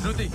Shruti,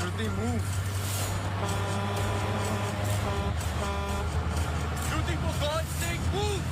Shruti move. Shruti, for God's sake, move!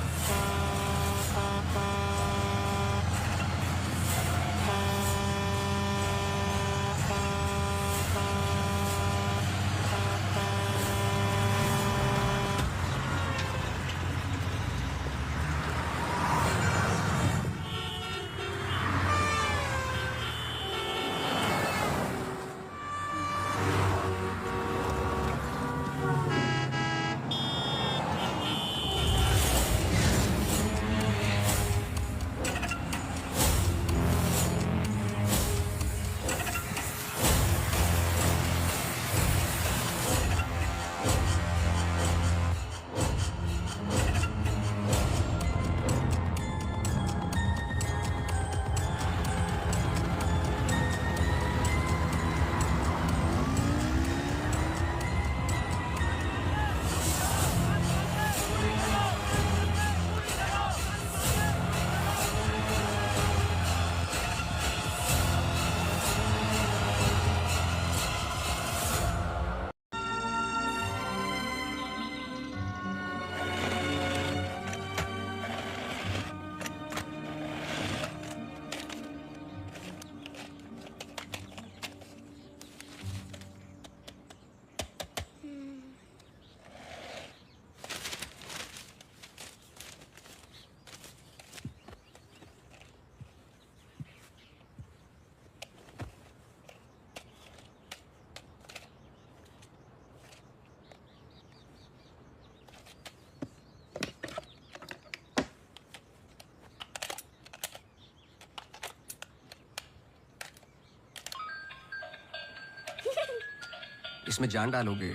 इसमें जान डालोगे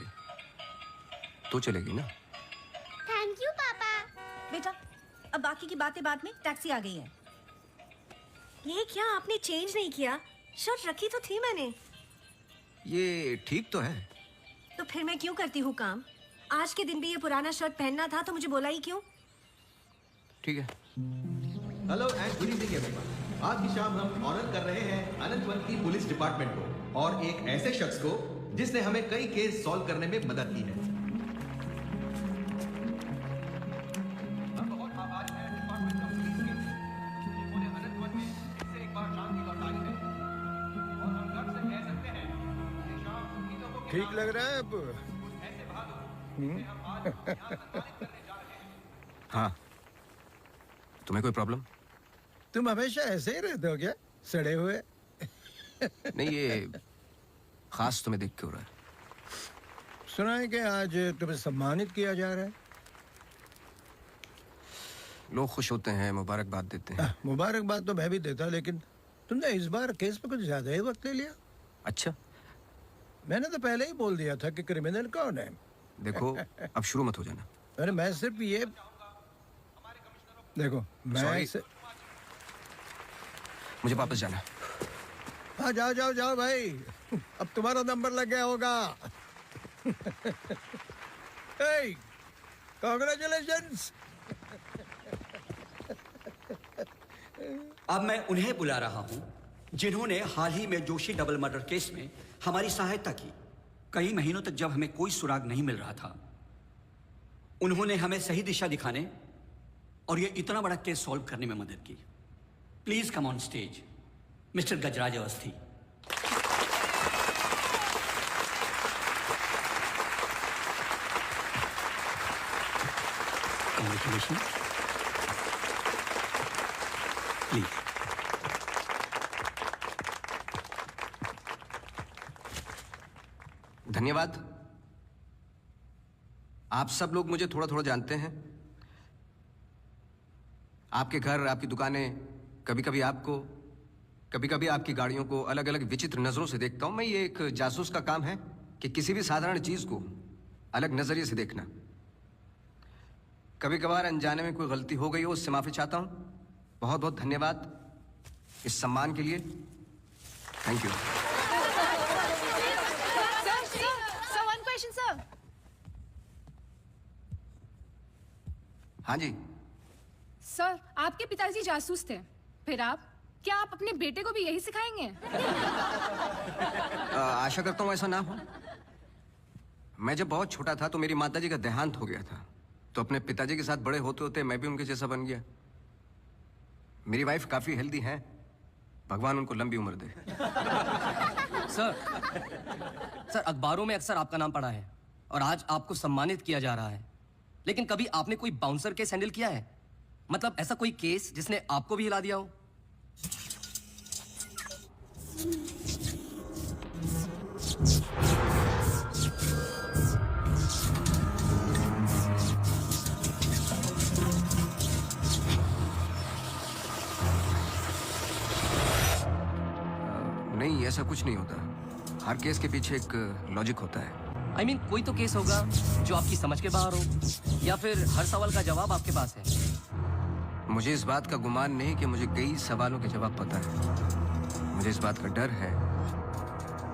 तो चलेगी ना। थैंक यू पापा। बेटा, अब बाकी की बातें बाद में, टैक्सी आ गई है। ये क्या आपने चेंज नहीं किया? शर्ट रखी तो थी मैंने। ये ठीक तो है। तो फिर मैं क्यों करती हूँ काम? आज के दिन भी ये पुराना शर्ट पहनना था तो मुझे बोला ही क्यों? ठीक है। Hello and good evening everyone. आज की शाम हम ऑनर कर रहे हैं अनंतवन की पुलिस डिपार्टमेंट को और एक ऐसे शख्स को जिसने हमें कई केस सॉल्व करने में मदद की है। हम बहुत आभारी हैं डिपार्टमेंट ऑफ पुलिस के, जिन्होंने अनंतवन में फिर से एक बार शांति लौटाई है और हम गर्व से कह सकते हैं कि शाम उम्मीदों को ठीक लग रहा है अब? ऐसे बहादुर जिसे हम आज यहाँ सम्मानित करने जा रहे हैं। हाँ, तुम्हें कोई प्रॉब्लम? तुम हमेशा ऐसे ही रहते हो क्या, सड़े हुए? नहीं, ये खास तुम्हें देख के हो रहा है। सुना है कि आज तुम्हें सम्मानित किया जा रहा है। लोग खुश होते हैं, मुबारकबाद देते हैं। मुबारकबाद तो मैं भी देता, लेकिन तुमने इस बार केस पे कुछ ज्यादा ही वक्त ले लिया। अच्छा, मैंने तो पहले ही बोल दिया था कि क्रिमिनल कौन है। देखो अब शुरू मत हो जाना। अरे मैं सिर्फ ये देखो, Sorry. मुझे वापस जाना। हाँ, जाओ जाओ जाओ भाई, अब तुम्हारा नंबर लग गया होगा। कांग्रेचुलेशंस। अब मैं उन्हें बुला रहा हूं जिन्होंने हाल ही में जोशी डबल मर्डर केस में हमारी सहायता की। कई महीनों तक जब हमें कोई सुराग नहीं मिल रहा था, उन्होंने हमें सही दिशा दिखाने और ये इतना बड़ा केस सॉल्व करने में मदद की। Please come on stage mister Gajraj Awasthi. Congratulations. Please. धन्यवाद। आप सब लोग मुझे थोड़ा थोड़ा जानते हैं। आपके घर, आपकी दुकानें, कभी कभी आपको, कभी कभी आपकी गाड़ियों को अलग अलग विचित्र नजरों से देखता हूं। मैं, ये एक जासूस का काम है कि किसी भी साधारण चीज को अलग नजरिए से देखना। कभी कभार अनजाने में कोई गलती हो गई हो, उससे माफी चाहता हूं। बहुत बहुत धन्यवाद इस सम्मान के लिए। Thank you. Sir, one question, sir. हाँ जी। सर, आपके पिताजी जासूस थे, फिर आप? क्या आप अपने बेटे को भी यही सिखाएंगे? आशा करता हूं ऐसा ना हो। मैं जब बहुत छोटा था तो मेरी माताजी का देहांत हो गया था, तो अपने पिताजी के साथ बड़े होते होते मैं भी उनके जैसा बन गया। मेरी वाइफ काफी हेल्दी है, भगवान उनको लंबी उम्र दे। सर अखबारों में अक्सर आपका नाम पड़ा है और आज आपको सम्मानित किया जा रहा है, लेकिन कभी आपने कोई बाउंसर केस हैंडल किया है? मतलब ऐसा कोई केस जिसने आपको भी हिला दिया हो? नहीं, ऐसा कुछ नहीं होता। हर केस के पीछे एक लॉजिक होता है। I mean, कोई तो केस होगा जो आपकी समझ के बाहर हो, या फिर हर सवाल का जवाब आपके पास है। मुझे इस बात का गुमान नहीं कि मुझे कई सवालों के जवाब पता है। मुझे इस बात का डर है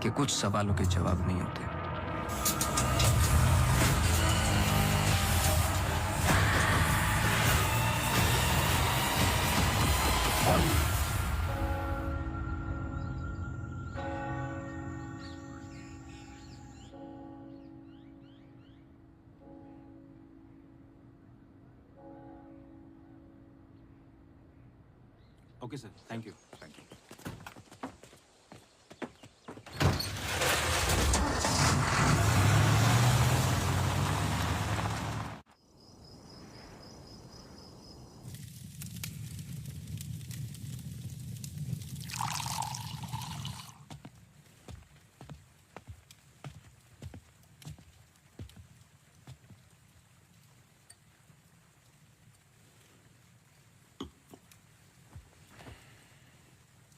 कि कुछ सवालों के जवाब नहीं होते। Okay, sir. Thank you. Thank you.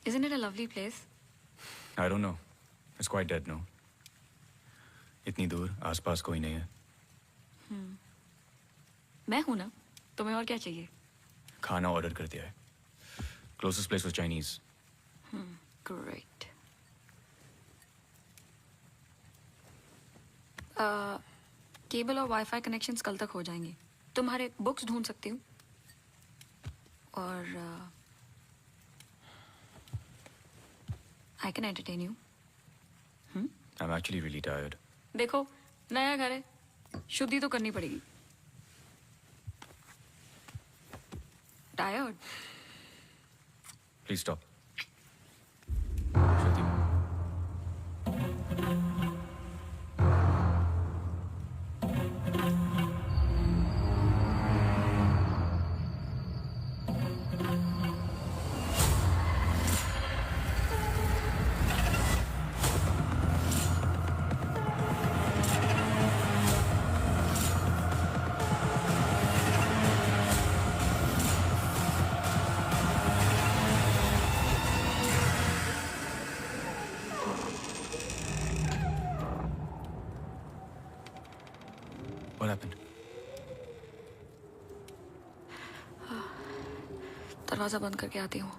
Isn't it a lovely place? I don't know. It's quite dead, no? इतनी दूर, आसपास कोई नहीं है। मैं हूं ना, तुम्हें और क्या चाहिए? खाना ऑर्डर कर दिया है। Closest place was Chinese. Great. Cable और वाईफाई कनेक्शंस कल तक हो जाएंगे। तुम्हारे बुक्स ढूंढ सकती हूँ और I can entertain you. I'm actually really tired. देखो, नया घर है, शुद्धि तो करनी पड़ेगी। Tired? Please stop. Shruti. दरवाजा बंद करके आती हूँ।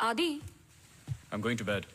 आदि, I'm going to bed.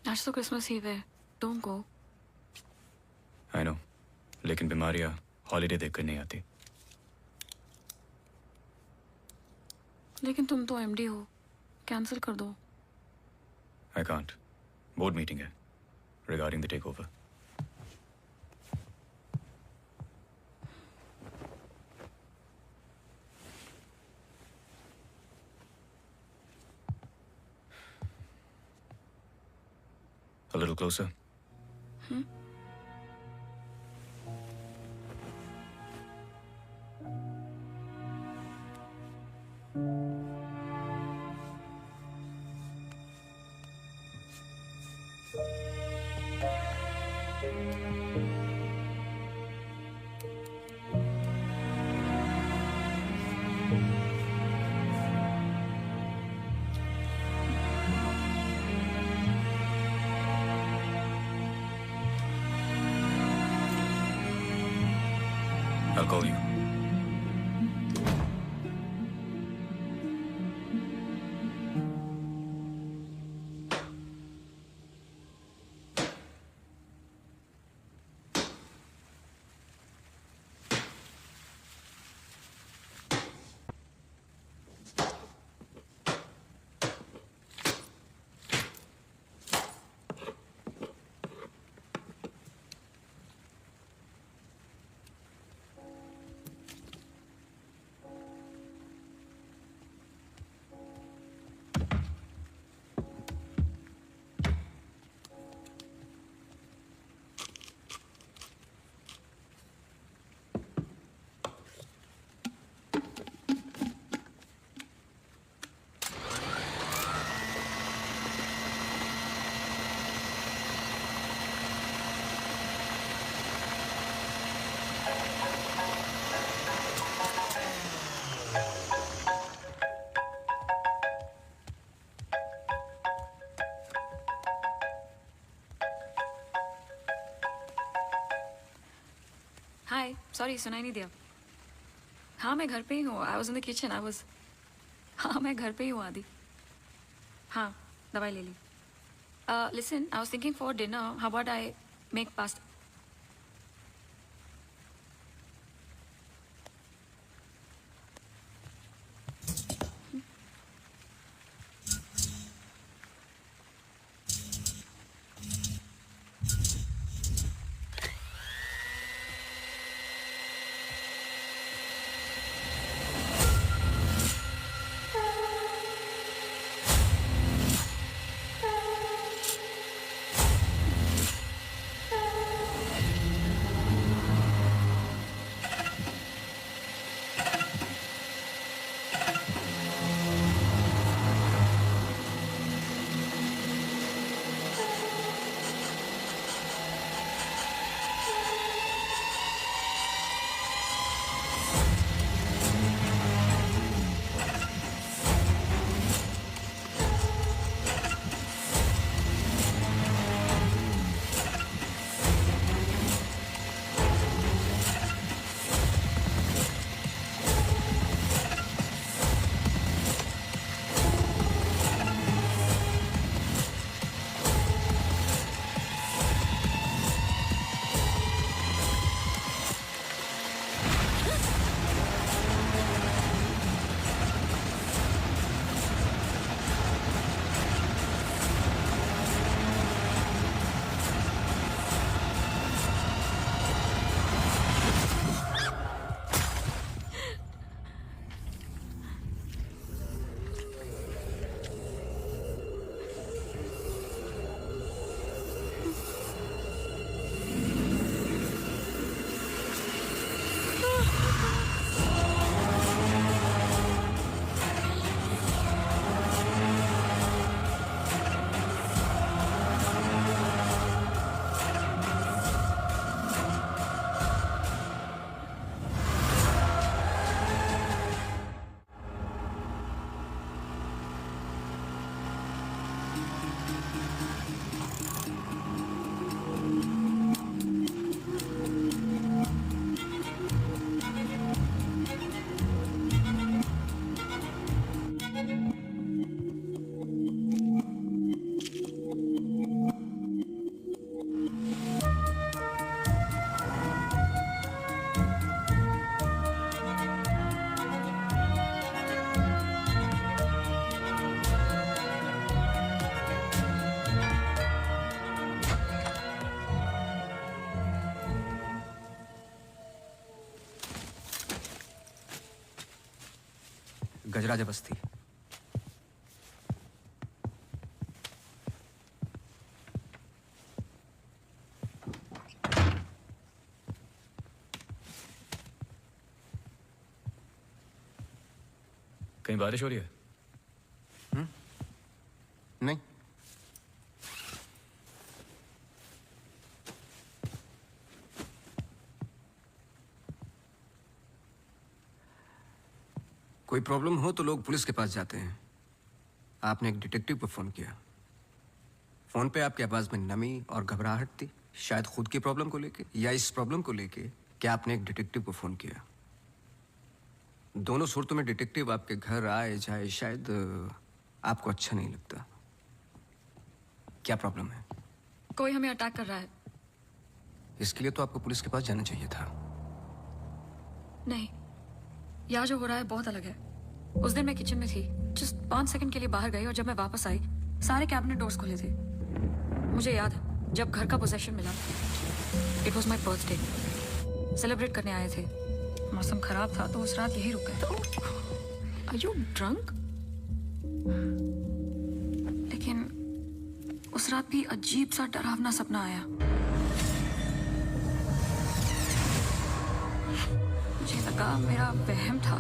आज तो क्रिसमस ईव है। Don't go. I know. लेकिन बीमारियां हॉलीडे देखकर नहीं आती। लेकिन तुम तो एमडी हो, कैंसिल कर दो। I can't. बोर्ड मीटिंग है regarding the takeover. A little closer. I'll call you. Hi, sorry सुनाई नहीं दिया। हाँ मैं घर पे ही हूँ। I was in the kitchen. हाँ मैं घर पे ही हूँ आदि। हाँ दवाई ले ली। Listen, I was thinking for dinner how about I make pasta. Gajraj बस्ती। कहीं बारिश हो रही है? नहीं। कोई प्रॉब्लम हो तो लोग पुलिस के पास जाते हैं। आपने एक डिटेक्टिव को फोन किया। फोन पे आपकी आवाज में नमी और घबराहट थी, शायद खुद की प्रॉब्लम को लेके या इस प्रॉब्लम को लेके कि आपने एक डिटेक्टिव को फोन किया। दोनों सूरतों में डिटेक्टिव आपके घर आए जाए शायद आपको अच्छा नहीं लगता। क्या प्रॉब्लम है? कोई हमें अटैक कर रहा है। इसके लिए तो आपको पुलिस के पास जाना चाहिए था। नहीं, यहाँ जो हो रहा है बहुत अलग है। उस दिन मैं किचन में थी, जस्ट 5 सेकंड के लिए बाहर गई और जब मैं वापस आई सारे कैबिनेट डोर्स खुले थे। मुझे याद है जब घर का पोजेशन मिला, it was my birthday, celebrate करने आए थे। मौसम खराब था तो उस रात यही रुक गए। Are you drunk? लेकिन उस रात भी अजीब सा डरावना सपना आया। मुझे लगा मेरा वहम था।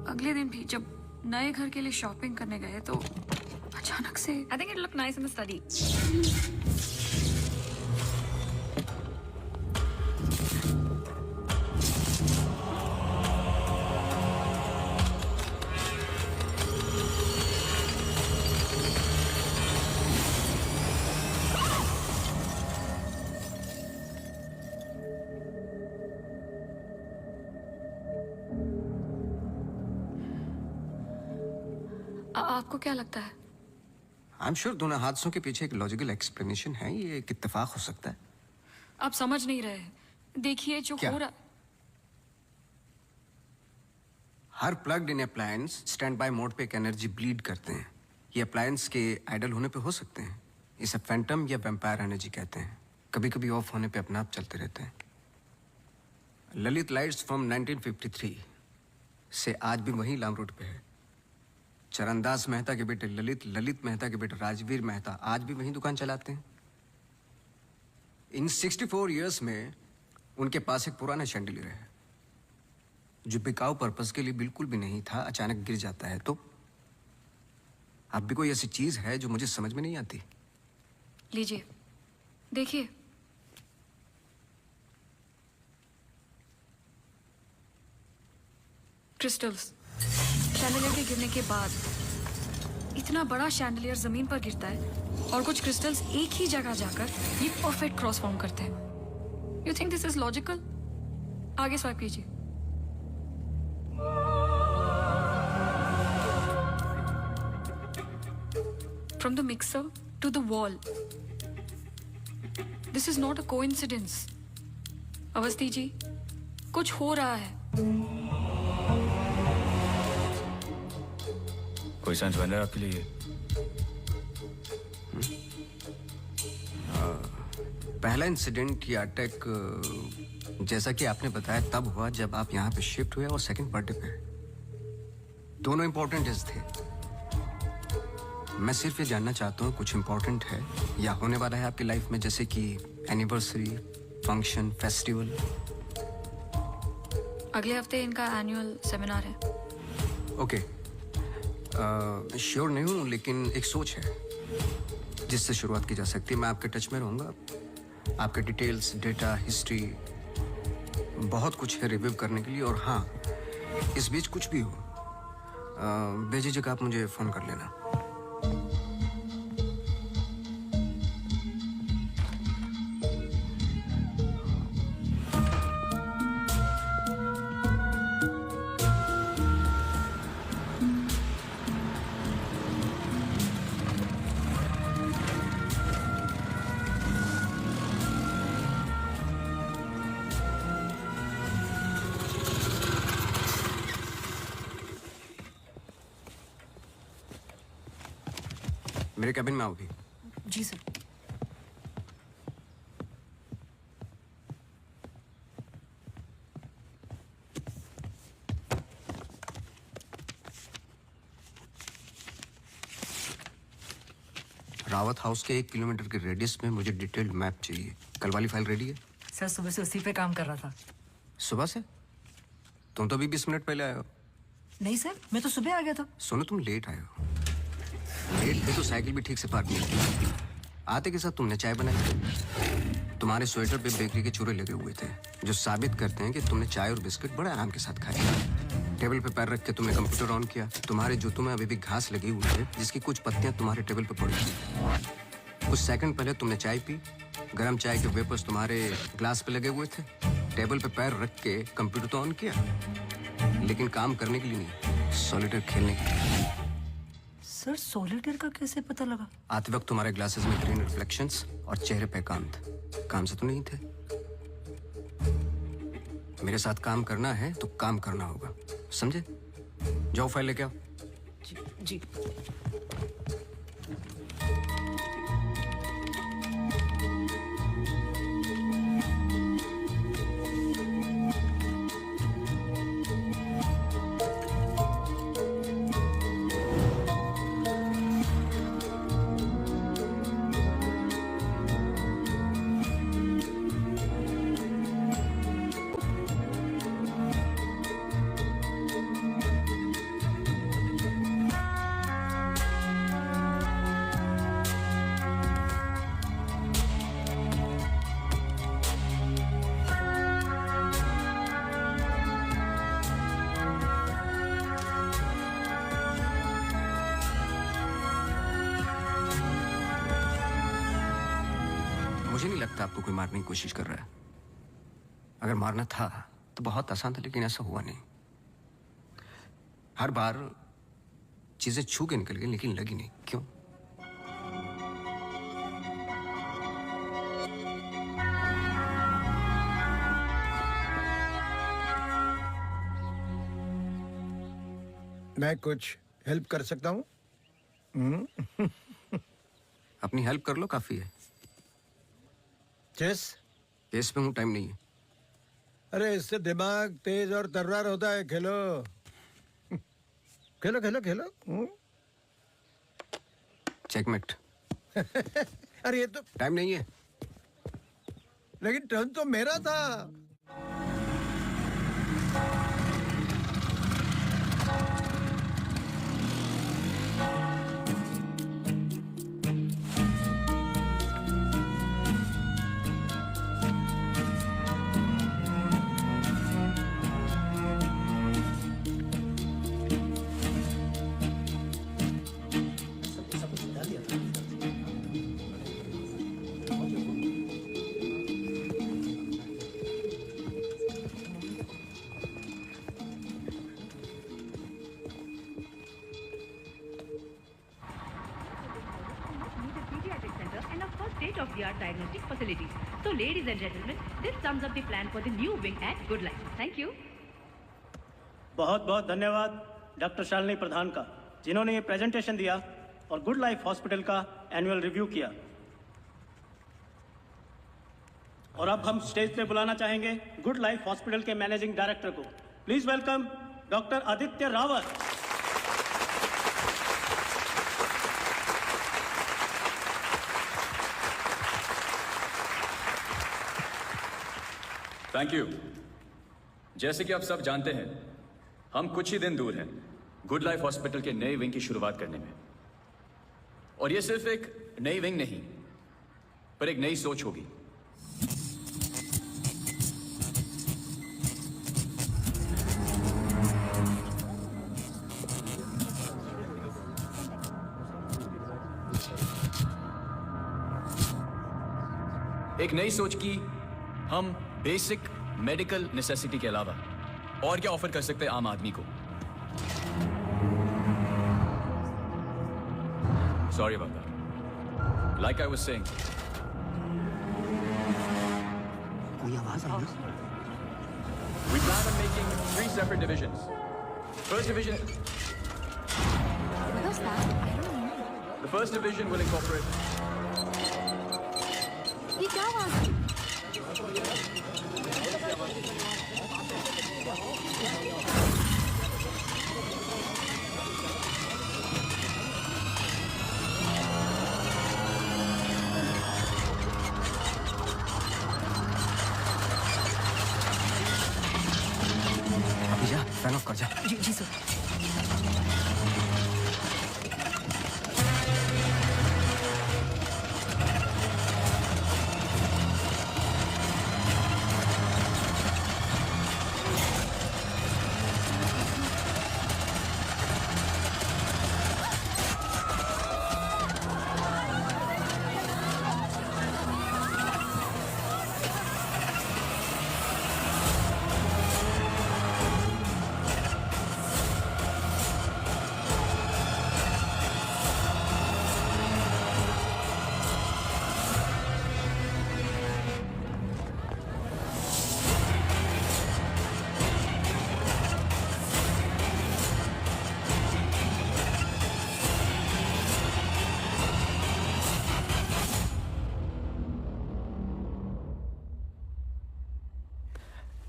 अगले दिन भी जब नए घर के लिए शॉपिंग करने गए तो अचानक से I think it look nice in the study. आपको क्या लगता है? आई एम श्योर दोनों हादसों के पीछे एक लॉजिकल एक्सप्लेनेशन है। ये एक इत्तेफाक हो सकता है। आप समझ नहीं रहे। देखिए जो क्या? हो रहा। हर plugged in appliance standby mode पे एक एनर्जी ब्लीड करते हैं। ये अप्लायंस के आइडल होने पे हो सकते हैं। इसे फैंटम या वैम्पायर एनर्जी कहते हैं। कभी कभी ऑफ होने पे अपने आप चलते रहते हैं। ललित लाइट्स फ्रॉम 1953 से आज भी वही लाम रोड पे है। चरणदास मेहता के बेटे ललित, ललित मेहता के बेटे राजवीर मेहता आज भी वही दुकान चलाते हैं। इन 64 इयर्स में उनके पास एक पुराना शैंडलियर है जो बिकाऊ पर्पस के लिए बिल्कुल भी नहीं था, अचानक गिर जाता है। तो अब भी कोई ऐसी चीज है जो मुझे समझ में नहीं आती। लीजिए देखिए। क्रिस्टल्स। शैंडलियर के गिरने के बाद इतना बड़ा शैंडलियर जमीन पर गिरता है और कुछ क्रिस्टल्स एक ही जगह जाकर ये परफेक्ट क्रॉस फॉर्म करते हैं। You think this is logical? आगे स्वाइप कीजिए। From the mixer to the wall. This is not a coincidence. Awasthi ji, कुछ हो रहा है। कोई सेंस बन रहा है आपके लिए? पहला इंसिडेंट या अटैक जैसा कि आपने बताया तब हुआ जब आप यहाँ पे शिफ्ट हुए और सेकंड बर्थडे पे। दोनों इंपॉर्टेंट डेज थे। मैं सिर्फ ये जानना चाहता हूँ कुछ इंपॉर्टेंट है या होने वाला है आपकी लाइफ में, जैसे कि एनिवर्सरी, फंक्शन, फेस्टिवल। अगले हफ्ते इनका एनुअल सेमिनार है। ओके, श्योर नहीं हूँ लेकिन एक सोच है जिससे शुरुआत की जा सकती है। मैं आपके टच में रहूँगा। आपके डिटेल्स, डेटा, हिस्ट्री बहुत कुछ है रिव्यू करने के लिए। और हाँ, इस बीच कुछ भी हो बेझिझक आप मुझे फ़ोन कर लेना। मेरे कैबिन में आओ भी। जी सर। रावत हाउस के 1 किलोमीटर के रेडियस में मुझे डिटेल्ड मैप चाहिए। कल वाली फाइल रेडी है? सर सुबह से उसी पे काम कर रहा था। सुबह से? तुम तो अभी 20 मिनट पहले आए हो। नहीं सर, मैं तो सुबह आ गया था। सुनो, तुम लेट आए हो। लेट थे तो साइकिल भी ठीक से पार्क नहीं की। आते के साथ तुमने चाय बनाई। तुम्हारे स्वेटर पे बेकरी के चूरे लगे हुए थे जो साबित करते हैं कि तुमने चाय और बिस्किट बड़े आराम के साथ खाए। टेबल पे पैर रख के तुमने कंप्यूटर ऑन किया। तुम्हारे जूतों में अभी भी घास लगी हुई है जिसकी कुछ पत्तियां तुम्हारे टेबल पे पड़ी थी। कुछ सेकंड पहले तुमने चाय पी। गरम चाय के वेपर्स तुम्हारे ग्लास पे लगे हुए थे। टेबल पे पैर रख के कंप्यूटर तो ऑन किया, लेकिन काम करने के लिए नहीं, सॉलिटेयर खेलने के लिए। सर सॉलिटेयर का कैसे पता लगा? आते वक्त तुम्हारे ग्लासेस में ग्रीन रिफ्लेक्शंस और चेहरे पे काम था। काम से तो नहीं थे। मेरे साथ काम करना है तो काम करना होगा, समझे? जाओ फाइल लेके आओ। जी। मुझे नहीं लगता आपको कोई मारने की कोशिश कर रहा है। अगर मारना था तो बहुत आसान था, लेकिन ऐसा हुआ नहीं। हर बार चीजें छू के निकल गई लेकिन लगी नहीं। क्यों? मैं कुछ हेल्प कर सकता हूँ? अपनी हेल्प कर लो, काफी है। चेस? केस पे हूँ, टाइम नहीं है। अरे इससे दिमाग तेज और तर्रार होता है। खेलो खेलो खेलो खेलो। चेकमेट। अरे ये तो टाइम नहीं है। लेकिन टर्न तो मेरा था। state-of-the-art diagnostic facilities. So, ladies and gentlemen, this sums up the plan for the new wing at Good Life. Thank you. बहुत बहुत धन्यवाद डॉक्टर शालिनी प्रधान का, जिन्होंने ये प्रेजेंटेशन दिया और गुड लाइफ हॉस्पिटल का एनुअल रिव्यू किया। और अब हम स्टेज पे बुलाना चाहेंगे गुड लाइफ हॉस्पिटल के मैनेजिंग डायरेक्टर को। Please welcome doctor Aditya Rawat. Thank you. जैसे कि आप सब जानते हैं, हम कुछ ही दिन दूर हैं गुड लाइफ हॉस्पिटल के नए विंग की शुरुआत करने में। और ये सिर्फ एक नई विंग नहीं, पर एक नई सोच होगी। एक नई सोच की हम बेसिक मेडिकल नेसेसिटी के अलावा और क्या ऑफर कर सकते हैं आम आदमी को। Sorry about that. Like I was saying, कोई आवाज आई? we plan on making 3 separate divisions. First division. The first division will incorporate. ये क्या हुआ? अभी जा, फैन ऑफ कर जा। जी जी सर।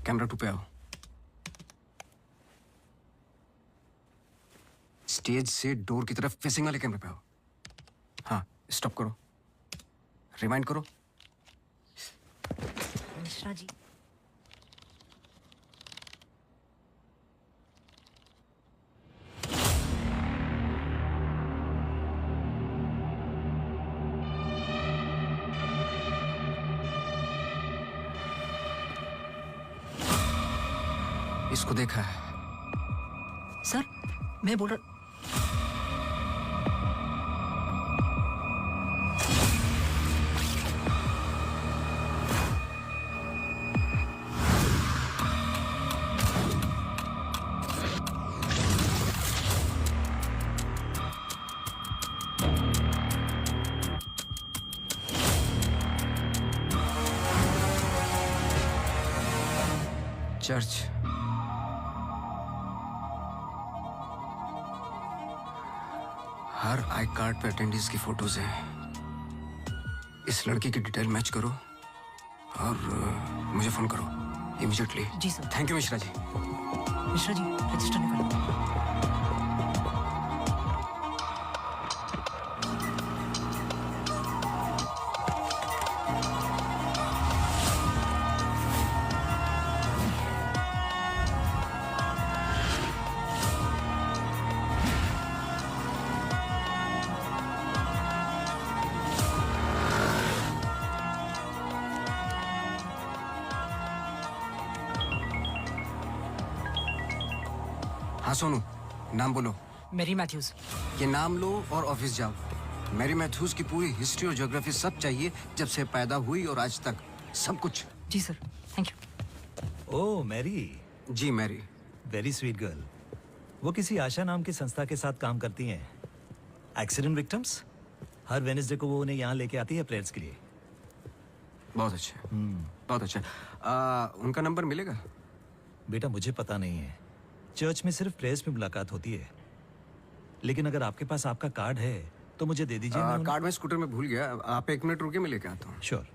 कैमरा 2 पे आओ। स्टेज से डोर की तरफ फेसिंग वाले कैमरे पे आओ। हाँ, स्टॉप करो, रिवाइंड करो। मिश्रा जी, इसको देखा है? सर मैं बोल रहा। चर्च, हर आई कार्ड पे अटेंडीज की फोटोज हैं। इस लड़की की डिटेल मैच करो और मुझे फोन करो इमीडिएटली। जी sir. Thank you Mishra ji. Mishra ji, register निकालो। हाँ सोनू, नाम बोलो। Mary Matthews. ये नाम लो और ऑफिस जाओ। मैरी मैथ्यूज की पूरी हिस्ट्री और ज्योग्राफी सब चाहिए, जब से पैदा हुई और आज तक, सब कुछ। जी sir, thank you. Oh Mary. जी मैरी। Very sweet girl. वो किसी आशा नाम की संस्था के साथ काम करती हैं। Accident victims. हर वेडनेसडे को वो उन्हें यहाँ लेके आती है प्रेयर्स के लिए। बहुत अच्छा, बहुत अच्छा। उनका नंबर मिलेगा? बेटा मुझे पता नहीं है, चर्च में सिर्फ प्रेयर्स में मुलाकात होती है। लेकिन अगर आपके पास आपका कार्ड है तो मुझे दे दीजिए। कार्ड मैं स्कूटर में भूल गया, आप 1 मिनट रुके, मैं लेके आता हूँ। श्योर।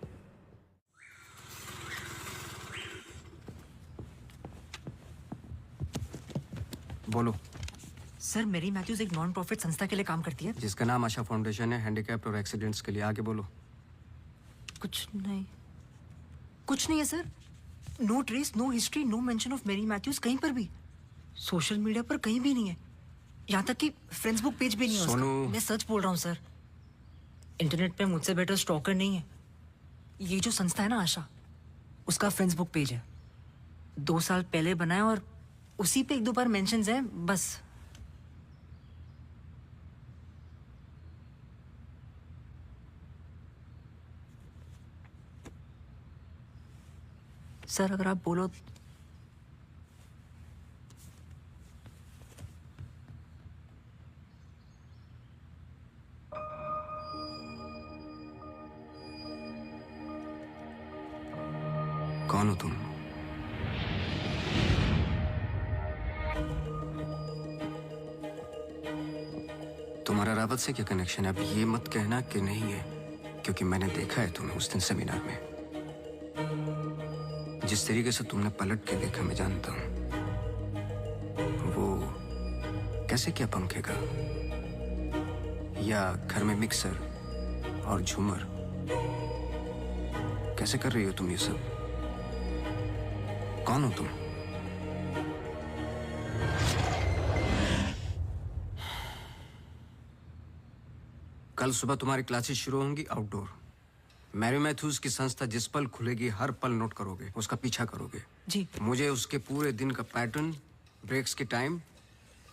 बोलो। सर मैरी मैथ्यूज एक नॉन प्रॉफिट संस्था के लिए काम करती है, जिसका नाम आशा फाउंडेशन है, हैंडीकैप्ड और एक्सीडेंट्स के लिए। आगे बोलो। कुछ नहीं, कुछ नहीं है sir. No trace, no history, no mention of Mary Matthews कहीं पर भी। सोशल मीडिया पर कहीं भी नहीं है, यहाँ तक कि फ्रेंड्स बुक पेज भी नहीं है उसका। मैं सच बोल रहा हूँ सर, इंटरनेट पे मुझसे बेटर स्टॉकर नहीं है। ये जो संस्था है ना आशा, उसका फ्रेंड्स बुक पेज है, 2 साल पहले बनाया और उसी पे 1-2 बार मेंशंस हैं बस। सर अगर आप बोलो। कौन हो तुम? तुम्हारा रावत से क्या कनेक्शन है? अब ये मत कहना कि नहीं है, क्योंकि मैंने देखा है तुम्हें उस दिन सेमिनार में। जिस तरीके से तुमने पलट के देखा मैं जानता हूं। वो कैसे क्या पंखे का, या घर में मिक्सर और झूमर, कैसे कर रही हो तुम ये सब? कौन हो तुम? कल सुबह तुम्हारी क्लासेस शुरू होंगी आउटडोर। मैरी मैथ्यूज की संस्था जिस पल खुलेगी हर पल नोट करोगे, उसका पीछा करोगे। जी। मुझे उसके पूरे दिन का पैटर्न, ब्रेक्स के टाइम,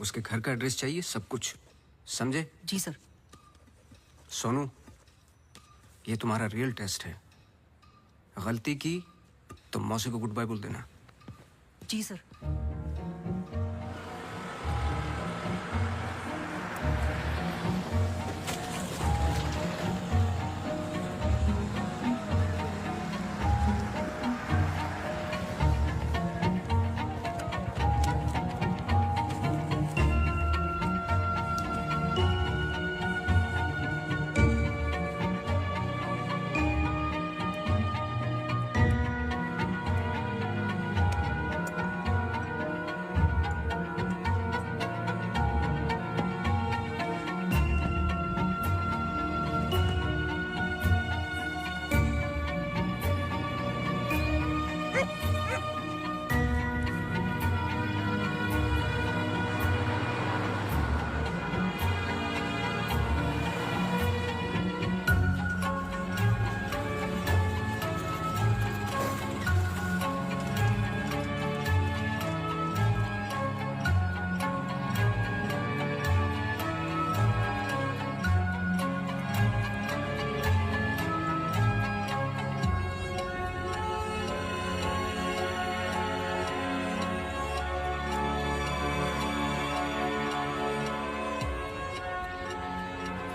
उसके घर का एड्रेस चाहिए, सब कुछ। समझे? जी सर। सोनू, ये तुम्हारा रियल टेस्ट है। गलती की तो मौसी को गुड बाय बोल देना। जी sir.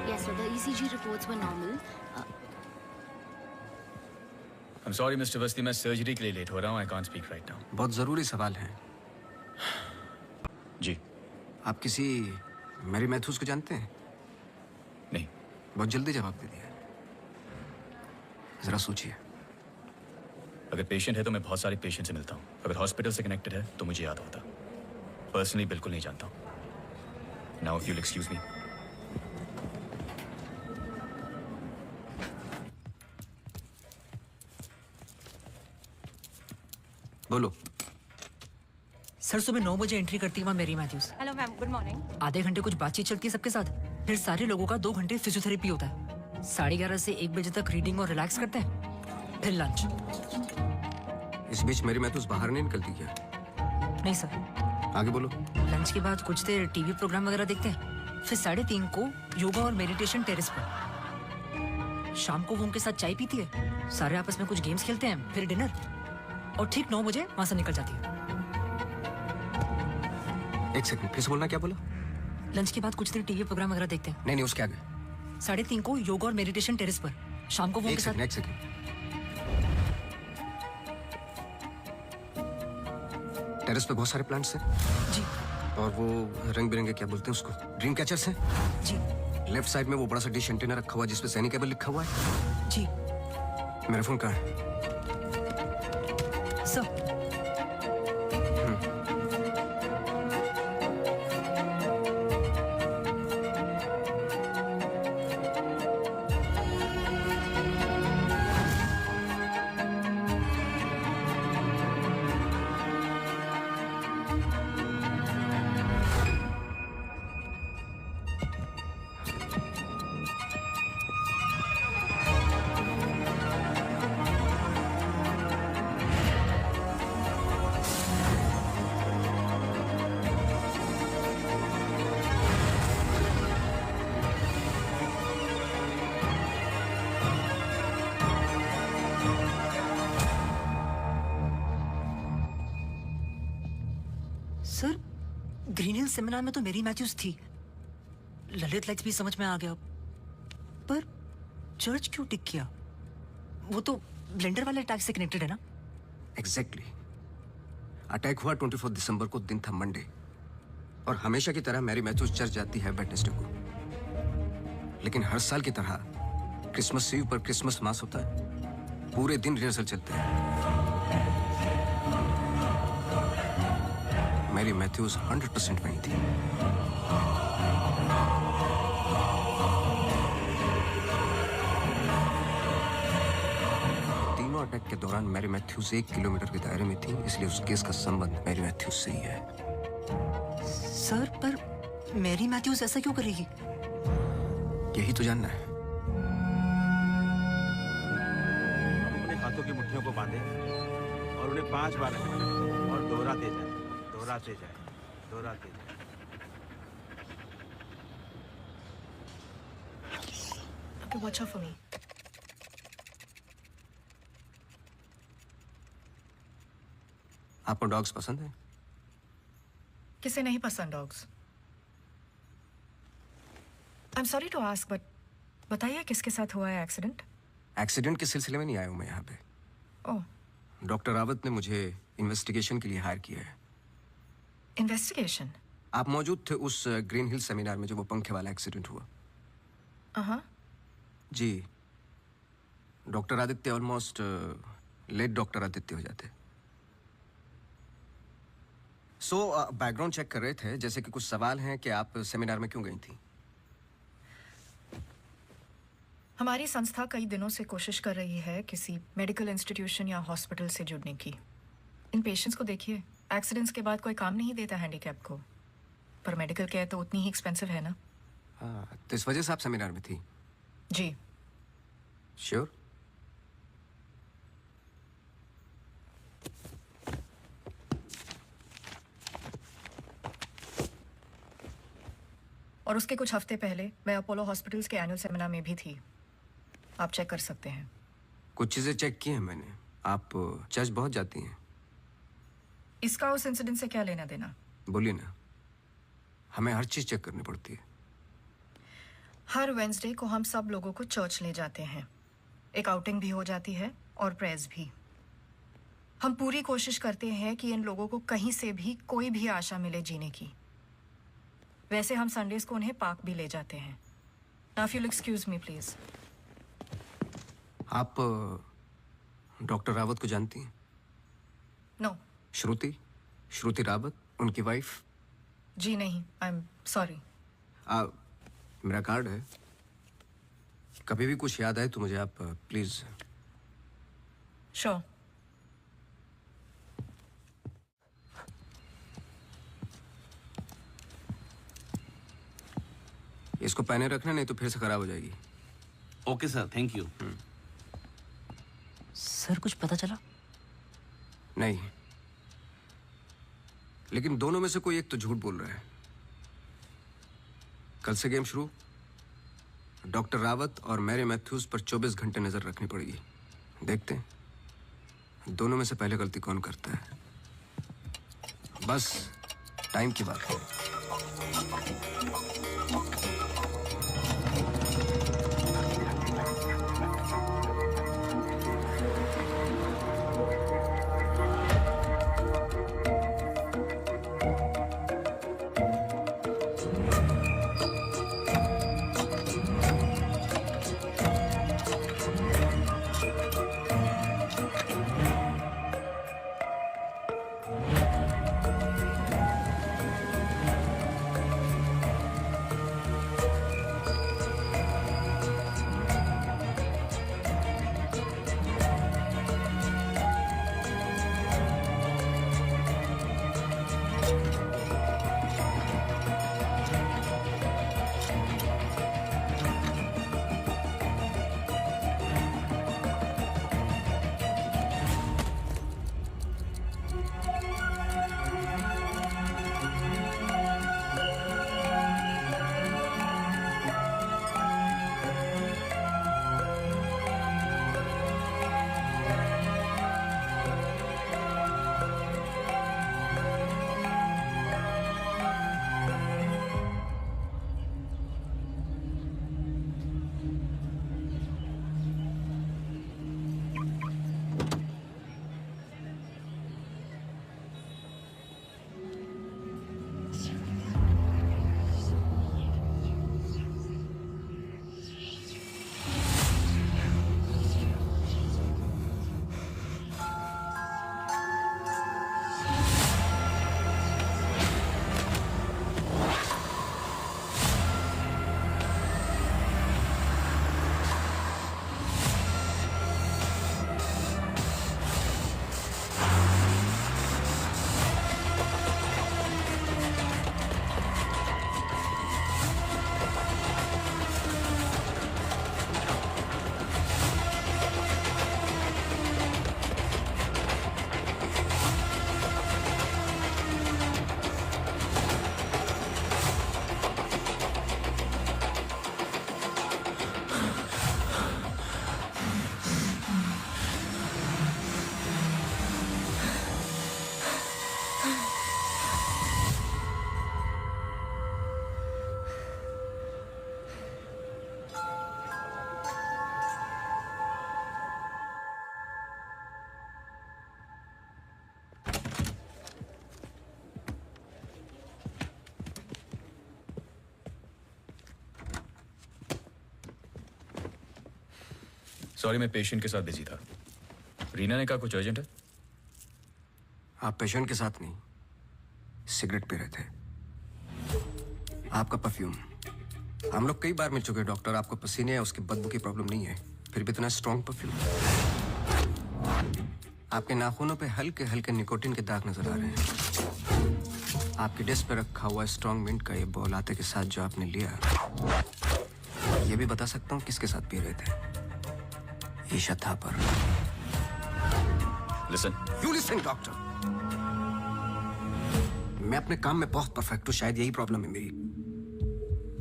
Yes, so the ECG reports were normal. I'm sorry, Mr. Vasti, मैं सर्जरी के लिए लेट हो रहा हूँ। I can't speak right now. बहुत जरूरी सवाल है। जी। आप किसी मैरी मैथ्यूज को जानते हैं? नहीं। बहुत जल्दी जवाब दे दिया। जरा सोचिए। अगर पेशेंट है तो मैं बहुत सारे पेशेंट से मिलता हूँ। अगर हॉस्पिटल से कनेक्टेड है तो मुझे याद होता। पर्सनली बिल्कुल नहीं जानता हूँ। Now if you'll excuse me. बोलो। सर सुबह 9 बजे एंट्री करती है वहाँ Mary Matthews. Hello ma'am, good morning. आधे घंटे कुछ बातचीत चलती है सबके साथ, फिर सारे लोगों का 2 घंटे फिजियोथेरेपी होता है। 11:30 से 1 बजे तक रीडिंग और रिलैक्स करते हैं, फिर लंच। इस बीच मेरी मैथ्यूज बाहर नहीं निकलती क्या? नहीं सर। आगे बोलो। लंच के बाद कुछ देर टीवी प्रोग्राम वगैरह देखते हैं, फिर 3:30 को योगा और मेडिटेशन टेरेस पर। शाम को वो उनके साथ चाय पीती है, सारे आपस में कुछ गेम्स खेलते हैं, फिर डिनर, और ठीक 9 बजे वहां से निकल जाती है। एक सेकंड, फिर से बोलना, क्या बोला? लंच के बाद कुछ देर टीवी प्रोग्राम वगैरह देखते हैं। नहीं, उसके आगे। 3:30 को योगा और मेडिटेशन टेरेस पर। शाम को वो उनके साथ। एक सेकंड। टेरेस पे बहुत सारे प्लांट्स हैं। जी। और वो रंग बिरंगे, क्या बोलते हैं उसको, ड्रीम कैचर्स हैं। जी। लेफ्ट साइड में वो बड़ा सा डिश एंटीना रखा हुआ है जिसपे सैनी केबल लिखा हुआ है। जी। मेरा फोन कहाँ है? Sir. Sir, Green Hill seminar में तो मेरी मैथ्यूज थी, ललित लाइट्स भी समझ में आ गया, पर चर्च क्यों टिक किया? वो तो ब्लेंडर वाले अटैक से कनेक्टेड है ना? एग्जैक्टली। अटैक हुआ 24 दिसंबर को, दिन था मंडे, और हमेशा की तरह मैरी मैथ्यूज चर्च जाती है वेडनेसडे को। लेकिन हर साल की तरह क्रिसमस ईव पर क्रिसमस मास होता है। पूरे दिन रिहर्सल चलते हैं। मैरी मैथ्यूज 100% वहीं थी। तीनों अटैक के दौरान मैरी मैथ्यूज 1 किलोमीटर के दायरे में थी, इसलिए उस केस का संबंध मैरी मैथ्यूज से ही है। सर, पर मैरी मैथ्यूज ऐसा क्यों करेगी? यही तो जानना है। अपने हाथों की मुट्ठियों को बांधे और उन्हें 5 बार रखें और दोहराते जाए, दोहराते जाए, दोहराते जाए। Okay, watch out for me. आपको डॉग्स पसंद है? किसे नहीं पसंद dogs? I am sorry to ask, but बताइए किसके साथ हुआ है एक्सीडेंट? एक्सीडेंट के सिलसिले में नहीं आया हूं मैं यहाँ पे। ओह, डॉक्टर रावत ने मुझे इन्वेस्टिगेशन के लिए हायर किया है। इन्वेस्टिगेशन? आप मौजूद थे उस ग्रीन हिल सेमिनार में जब वो पंखे वाला एक्सीडेंट हुआ? हाँ। जी। Doctor Aditya almost late doctor Aditya हो जाते। बैकग्राउंड चेक कर रहे थे, जैसे कि कुछ सवाल हैं कि आप सेमिनार में क्यों गई थी? हमारी संस्था कई दिनों से कोशिश कर रही है किसी मेडिकल इंस्टीट्यूशन या हॉस्पिटल से जुड़ने की। इन पेशेंट्स को देखिए, एक्सीडेंट्स के बाद कोई काम नहीं देता हैंडीकैप को, पर मेडिकल केयर तो उतनी ही एक्सपेंसिव है ना। तो इस वजह से आप सेमिनार में थी? जी। श्योर? और उसके कुछ हफ्ते पहले मैं अपोलो हॉस्पिटल्स के एनुअल सेमिनार में भी थी। आप चेक कर सकते हैं। कुछ चीजें चेक की हैं मैंने। आप चर्च बहुत जाती हैं। इसका उस इंसिडेंट से क्या लेना देना? बोलिए ना। हमें हर चीज चेक करनी पड़ती है। हर वेंसडे को हम सब लोगों को चर्च ले जाते हैं। एक आउटिंग भी हो जाती है और प्रेयर्स भी। हम पूरी कोशिश करते हैं कि इन लोगों को कहीं से भी कोई भी आशा मिले जीने की। वैसे हम संडेज को उन्हें पार्क भी ले जाते हैं। Now if you'll excuse me, please. आप डॉक्टर रावत को जानती हैं? No. श्रुति रावत, उनकी वाइफ? जी नहीं, I'm sorry. मेरा कार्ड है। कभी भी कुछ याद आए तो मुझे आप प्लीज। Sure. इसको पहने रखना, नहीं तो फिर से खराब हो जाएगी। Okay sir, thank you. Sir, कुछ पता चला? नहीं, लेकिन दोनों में से कोई एक तो झूठ बोल रहा है। कल से गेम शुरू। डॉक्टर रावत और मैरी मैथ्यूज पर 24 घंटे नजर रखनी पड़ेगी। देखते हैं दोनों में से पहले गलती कौन करता है। बस टाइम की बात है। सॉरी, मैं पेशेंट के साथ बिजी था। रीना ने कहा कुछ अर्जेंट है। आप पेशेंट के साथ नहीं, सिगरेट पी रहे थे। आपका परफ्यूम, हम लोग कई बार मिल चुके हैं डॉक्टर। आपको पसीने या उसकी बदबू की प्रॉब्लम नहीं है, फिर भी इतना स्ट्रॉन्ग परफ्यूम। आपके नाखूनों पे हल्के हल्के निकोटीन के दाग नजर आ रहे हैं। आपकी डेस्क पे रखा हुआ स्ट्रॉन्ग मिंट का ये बॉल आते के साथ जो आपने लिया, ये भी बता सकता हूँ किसके साथ पी रहे थे। Isha Thapar. Listen. You listen doctor. मैं अपने काम में बहुत परफेक्ट हूँ, शायद यही प्रॉब्लम है मेरी।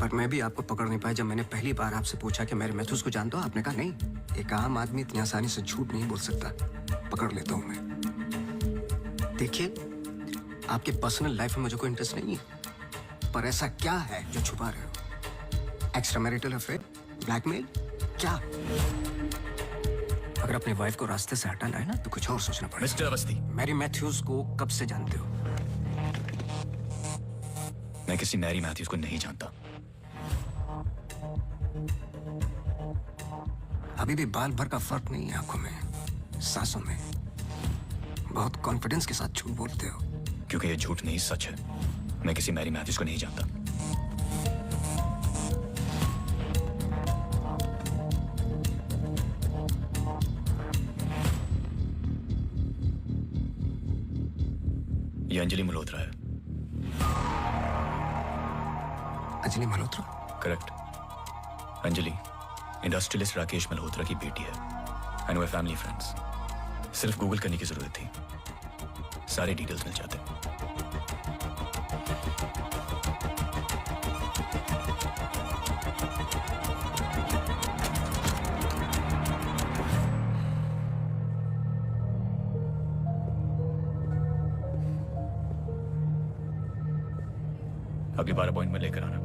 पर मैं भी आपको पकड़ नहीं पाया। जब मैंने पहली बार आपसे पूछा कि मेरे मैथ्यूज को जानते हो, आपने कहा नहीं। एक आम आदमी इतनी आसानी से झूठ नहीं बोल सकता। पकड़ लेता हूं मैं। देखिए, आपके पर्सनल लाइफ में मुझे कोई इंटरेस्ट नहीं है, पर ऐसा क्या है जो छुपा रहे हो? एक्स्ट्रा मैरिटल अफेयर, ब्लैकमेल, क्या? अगर अपनी वाइफ को रास्ते से हटाना है ना, तो कुछ और सोचना पड़ेगा। मिस्टर अवस्थी, मैरी मैथ्यूज को कब से जानते हो? मैं किसी मैरी मैथ्यूज को नहीं जानता। अभी भी बाल भर का फर्क नहीं है आंखों में, सांसों में। बहुत कॉन्फिडेंस के साथ झूठ बोलते हो। क्योंकि ये झूठ नहीं, सच है। मैं किसी मैरी मैथ्यूज को नहीं जानता। ये अंजलि मल्होत्रा है। अंजलि मल्होत्रा? करेक्ट। अंजलि इंडस्ट्रियलिस्ट राकेश मल्होत्रा की बेटी है। एंड वे फैमिली फ्रेंड्स। सिर्फ गूगल करने की जरूरत थी, सारे डिटेल्स मिल जाते। अगली बार अपॉइंटमेंट लेकर आना।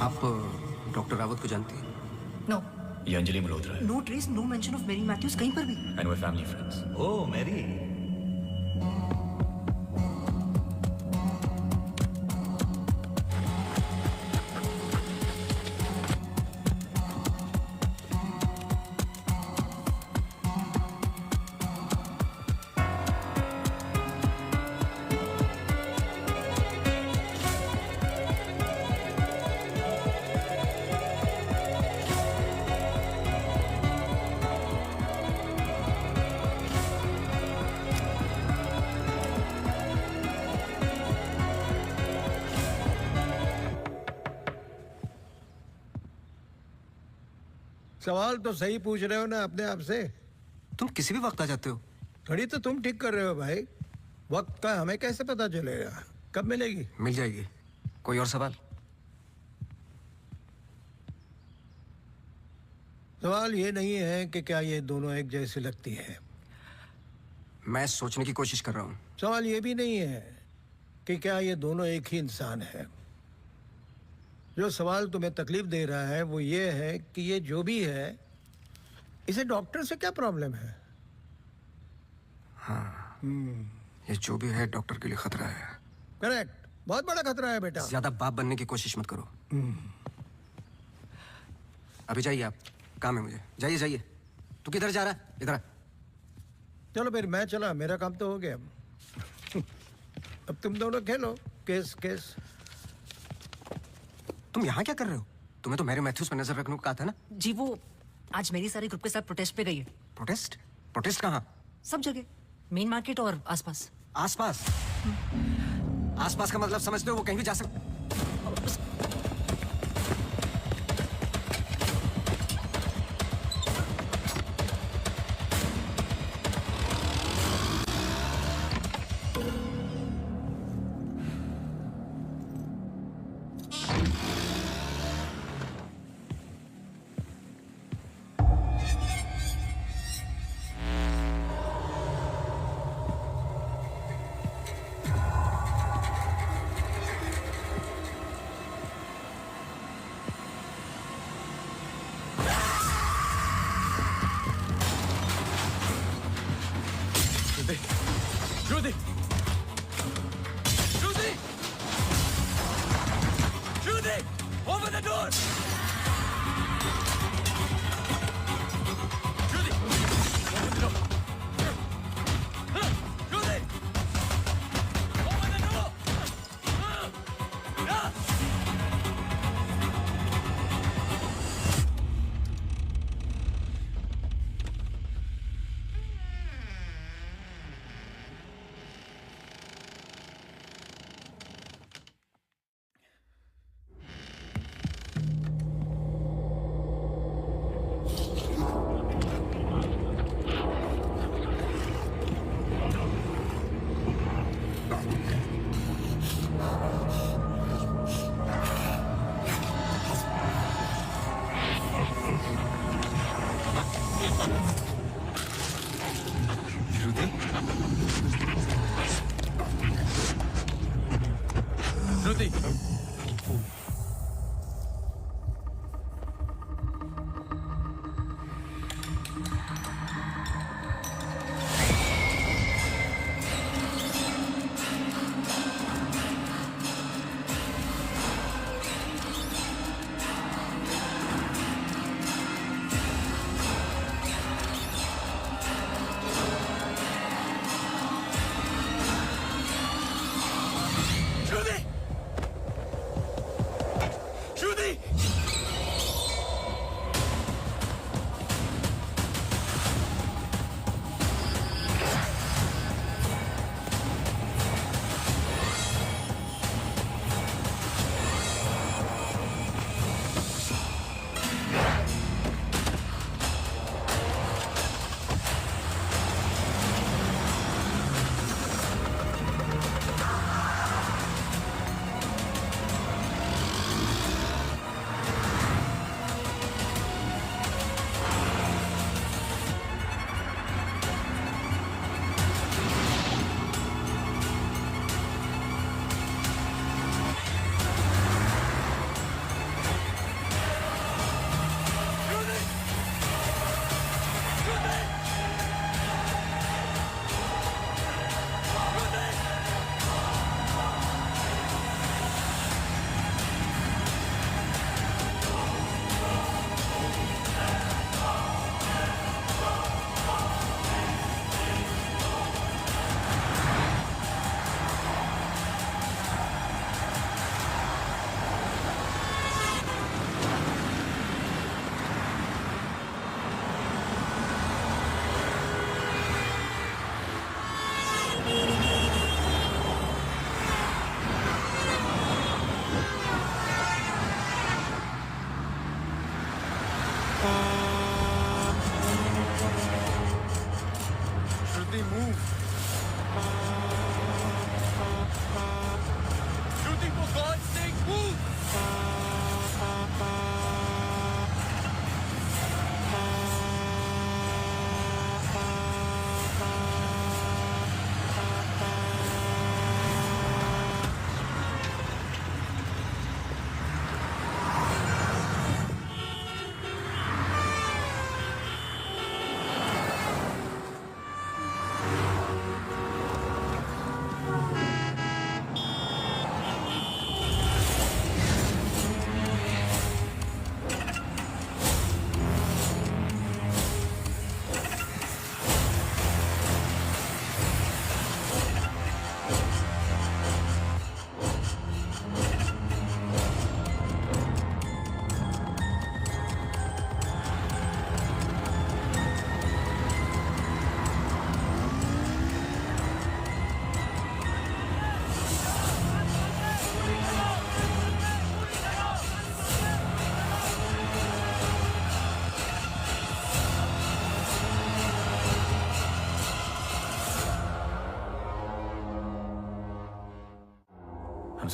आप डॉक्टर रावत को जानती हैं? नो। ये अंजलि मल्होत्रा है। No trace, no mention of Mary Matthews कहीं पर भी। एंड वे फैमिली फ्रेंड्स। Oh Mary. सवाल तो सही पूछ रहे हो ना अपने आप से। तुम किसी भी वक्त आ जाते हो। घड़ी तो तुम ठीक कर रहे हो भाई, वक्त का हमें कैसे पता चलेगा? कब मिलेगी? मिल जाएगी। कोई और सवाल? सवाल ये नहीं है कि क्या ये दोनों एक जैसी लगती है। मैं सोचने की कोशिश कर रहा हूँ। सवाल ये भी नहीं है कि क्या ये दोनों एक ही इंसान है। जो सवाल तुम्हें तकलीफ दे रहा है वो ये है कि ये जो भी है, इसे डॉक्टर से क्या प्रॉब्लम है? हाँ, ये जो भी है डॉक्टर के लिए खतरा है। करेक्ट। बहुत बड़ा खतरा है बेटा। ज्यादा बाप बनने की कोशिश मत करो। अभी जाइए आप, काम है मुझे। जाइए जाइए। तू किधर जा रहा है? इधर आ। चलो फिर मैं चला, मेरा काम तो हो गया। अब तुम दोनों खेलो केस केस। तुम यहाँ क्या कर रहे हो? तुम्हें तो मैरी मैथ्यूज पर नजर रखने को कहा था ना? जी वो आज मेरी सारी ग्रुप के साथ प्रोटेस्ट पे गई है। प्रोटेस्ट? प्रोटेस्ट कहाँ? सब जगह, मेन मार्केट और आसपास। आसपास? आसपास का मतलब समझते हो? वो कहीं भी जा सकते। Rudy! Rudy! Rudy! Open the door! Rudy! Open the door! Rudy! Open the door! Rudy! Rudy! Rudy! Shruti, move! Shruti, for God's sake, move!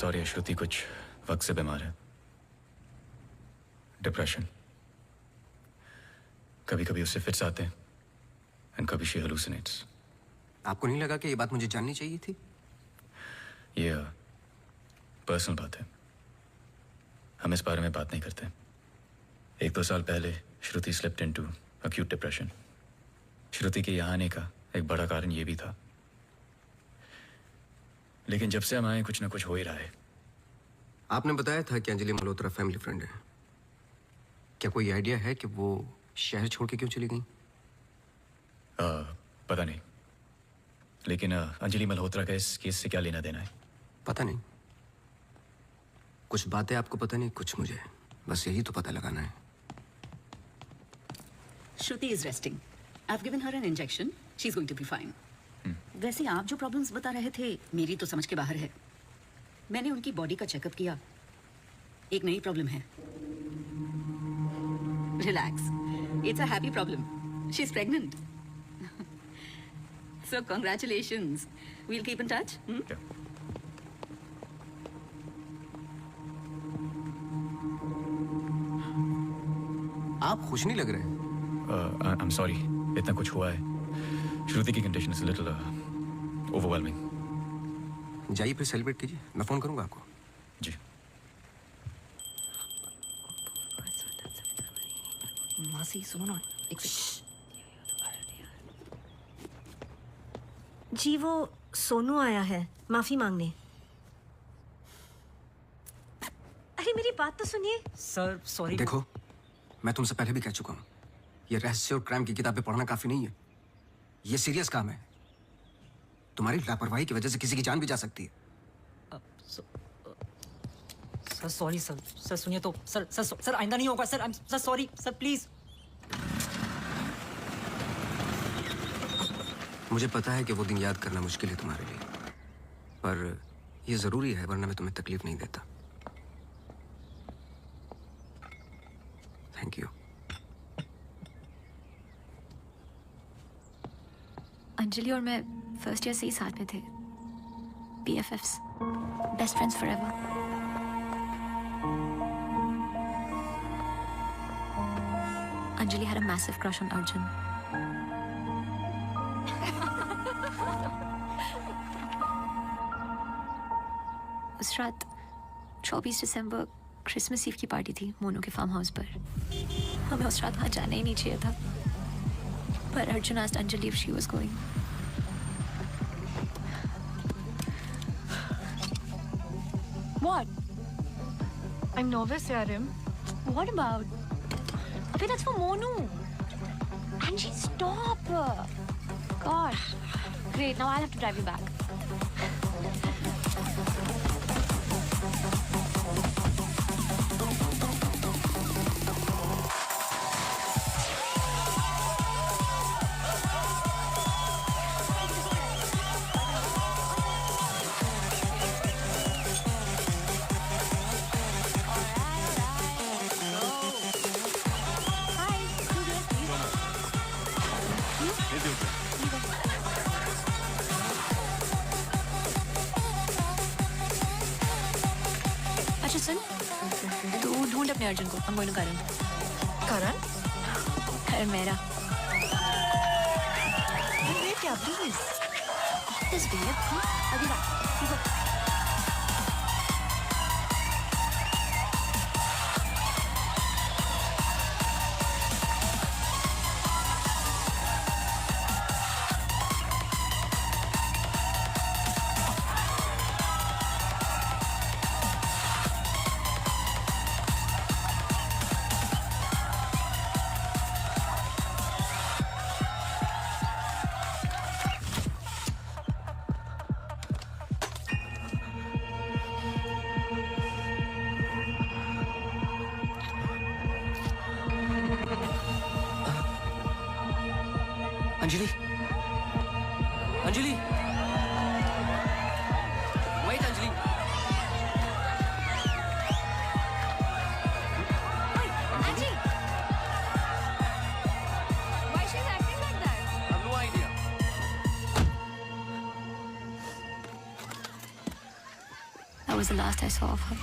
Sorry, Shruti कुछ वक्त से बीमार है, डिप्रेशन। कभी कभी उससे फिट्स आते हैं एंड कभी शी हेलुसिनेट्स। आपको नहीं लगा कि ये बात मुझे जाननी चाहिए थी? ये पर्सनल बात है, हम इस बारे में बात नहीं करते। 1-2 साल पहले श्रुति स्लिप्ड इनटू एक्यूट डिप्रेशन। श्रुति के यहाँ आने का एक बड़ा कारण ये भी था, लेकिन जब से हम आए कुछ ना कुछ हो ही रहा है। आपने बताया था कि अंजलि मल्होत्रा फैमिली फ्रेंड है। क्या कोई आइडिया है कि वो शहर छोड़ के क्यों चली गई? पता नहीं, लेकिन अंजलि मल्होत्रा का इस केस से क्या लेना देना है? पता नहीं। कुछ बातें आपको पता नहीं, कुछ मुझे। बस यही तो पता लगाना है। Shruti is resting. I've given her an injection. She's going to be fine. वैसे आप जो प्रॉब्लम्स बता रहे थे मेरी तो समझ के बाहर है। मैंने उनकी बॉडी का चेकअप किया, एक नई प्रॉब्लम है। Relax, it's a happy problem. She is pregnant. So congratulations. We'll keep in touch. आप खुश नहीं लग रहे। आई एम सॉरी, इतना कुछ हुआ है। श्रुति की कंडीशन इज लिटिल ओवरवेलमिंग। जाइए फिर सेलिब्रेट कीजिए, मैं फोन करूंगा आपको। जी। मासी सुनो ना, एक जी, वो सोनू आया है माफी मांगने। अरे मेरी बात तो सुनिए। Sir sorry. देखो, मैं तुमसे पहले भी कह चुका हूँ, ये रहस्य और क्राइम की किताबें पढ़ना काफी नहीं है। ये सीरियस काम है। तुम्हारी लापरवाही की वजह से किसी की जान भी जा सकती है। Sir sorry sir. सर सुनिए तो, सर सर सर आइंदा नहीं होगा sir. Sir sorry sir, please. मुझे पता है कि वो दिन याद करना मुश्किल है तुम्हारे लिए, पर ये जरूरी है, वरना मैं तुम्हें तकलीफ नहीं देता। Thank you. अंजलि और मैं फर्स्ट ईयर से ही साथ में थे। BFFs, best friends forever. Anjali had a massive crush on Arjun. उस रात 24 दिसंबर क्रिसमस ईव की पार्टी थी मोनू के फार्म हाउस पर। हमें उस रात वहाँ जाना ही नहीं चाहिए था, पर Arjun asked Anjali if she was going. What? I'm nervous, Yarim. What about? Abhi, that's for Monu. Angie, stop. Gosh. Great, now I'll have to drive you back. अच्छा सुन, तू ढूंढ अपने अर्जुन को। I'm going to Karan. Karan? Karan मेरा। Wait, yeah, please. This babe, I'll be back. Anjali, Anjali, wait Anjali. Angie! Why she's acting like that? I have no idea. That was the last I saw of her.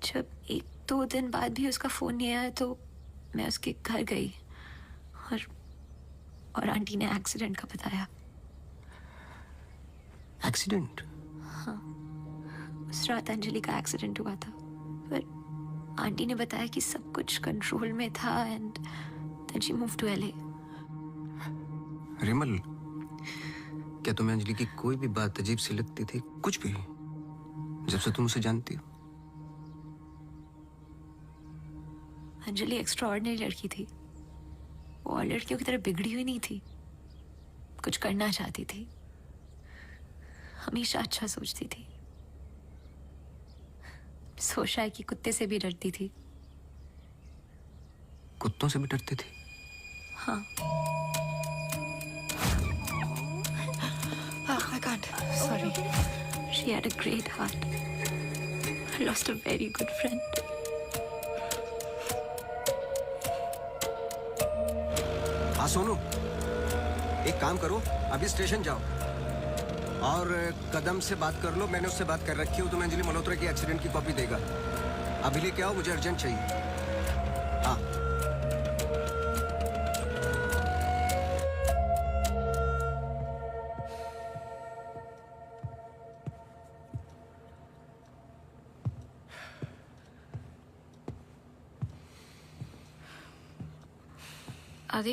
जब 1-2 दिन बाद भी उसका phone नहीं आया तो मैं उसके घर गई और आंटी ने एक्सीडेंट का बताया. एक्सीडेंट? हाँ, उस रात अंजलि का एक्सीडेंट हुआ था, पर आंटी ने बताया कि सब कुछ कंट्रोल में था and then she move to LA. Rimal, क्या तुम्हें अंजलि की कोई भी बात अजीब सी लगती थी? कुछ भी, जब से तुम उसे जानती हो? अंजलि एक्स्ट्राऑर्डिनरी लड़की थी. वो और लड़कियों की तरह बिगड़ी हुई नहीं थी. कुछ करना चाहती थी, हमेशा अच्छा सोचती थी. सोचा है कि कुत्ते से भी डरती थी. कुत्तों से भी डरती थी? हाँ. I can't. Sorry. She had a great heart. I lost a very good friend. हाँ सोनू, एक काम करो, अभी स्टेशन जाओ और कदम से बात कर लो. मैंने उससे बात कर रखी है, तुम्हें अंजलि मल्होत्रा की एक्सीडेंट की कॉपी देगा. अभी लेके आओ, मुझे अर्जेंट चाहिए. हाँ. आदि,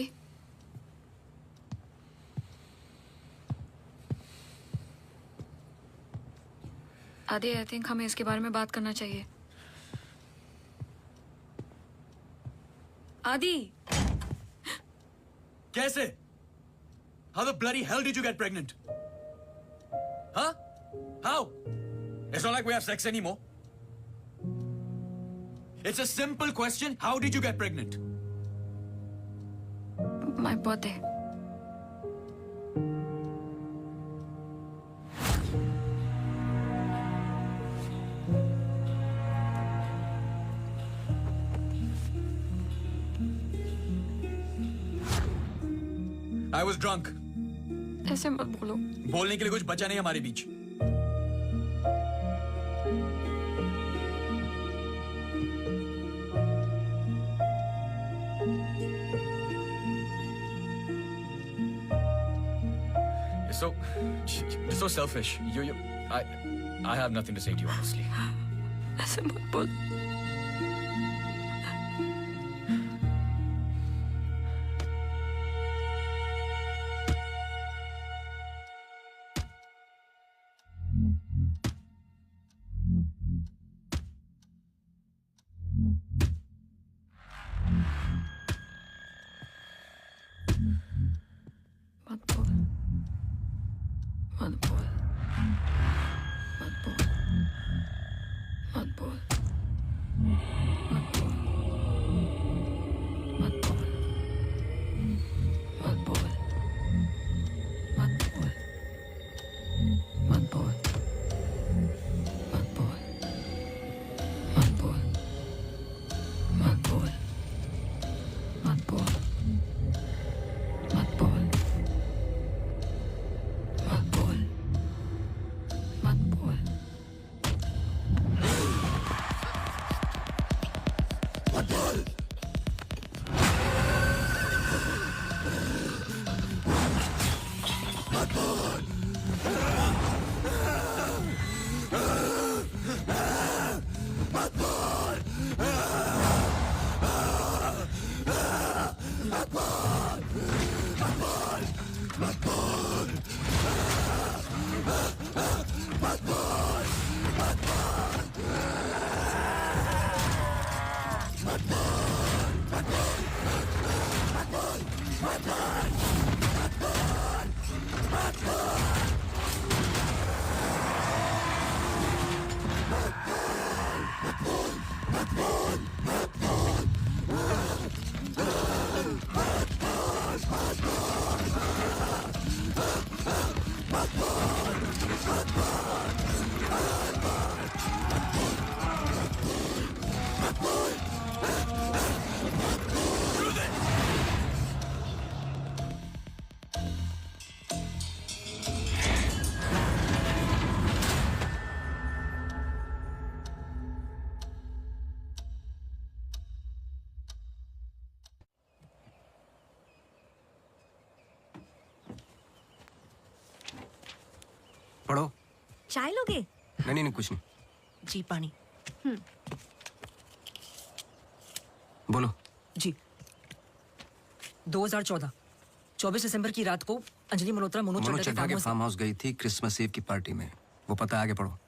आदि, आई थिंक हमें इसके बारे में बात करना चाहिए. आदि, कैसे? How the bloody hell did you get pregnant? Huh? How? It's not like we have sex anymore. It's a simple question. How did you get pregnant? my birthday. I was drunk. ऐसे मत बोलो. बोलने के लिए कुछ बचा नहीं हमारे बीच. You're so selfish. I have nothing to say to you, honestly. ऐसे मत बोल. चाय लोगे? नहीं नहीं कुछ नहीं। जी पानी। बोलो। जी 2014 24 दिसंबर की रात को अंजलि मल्होत्रा मनोज मनोज चड्ढा चड्ढा के के फार्म हाउस गई थी क्रिसमस ईव की पार्टी में। वो पता आगे पढ़ो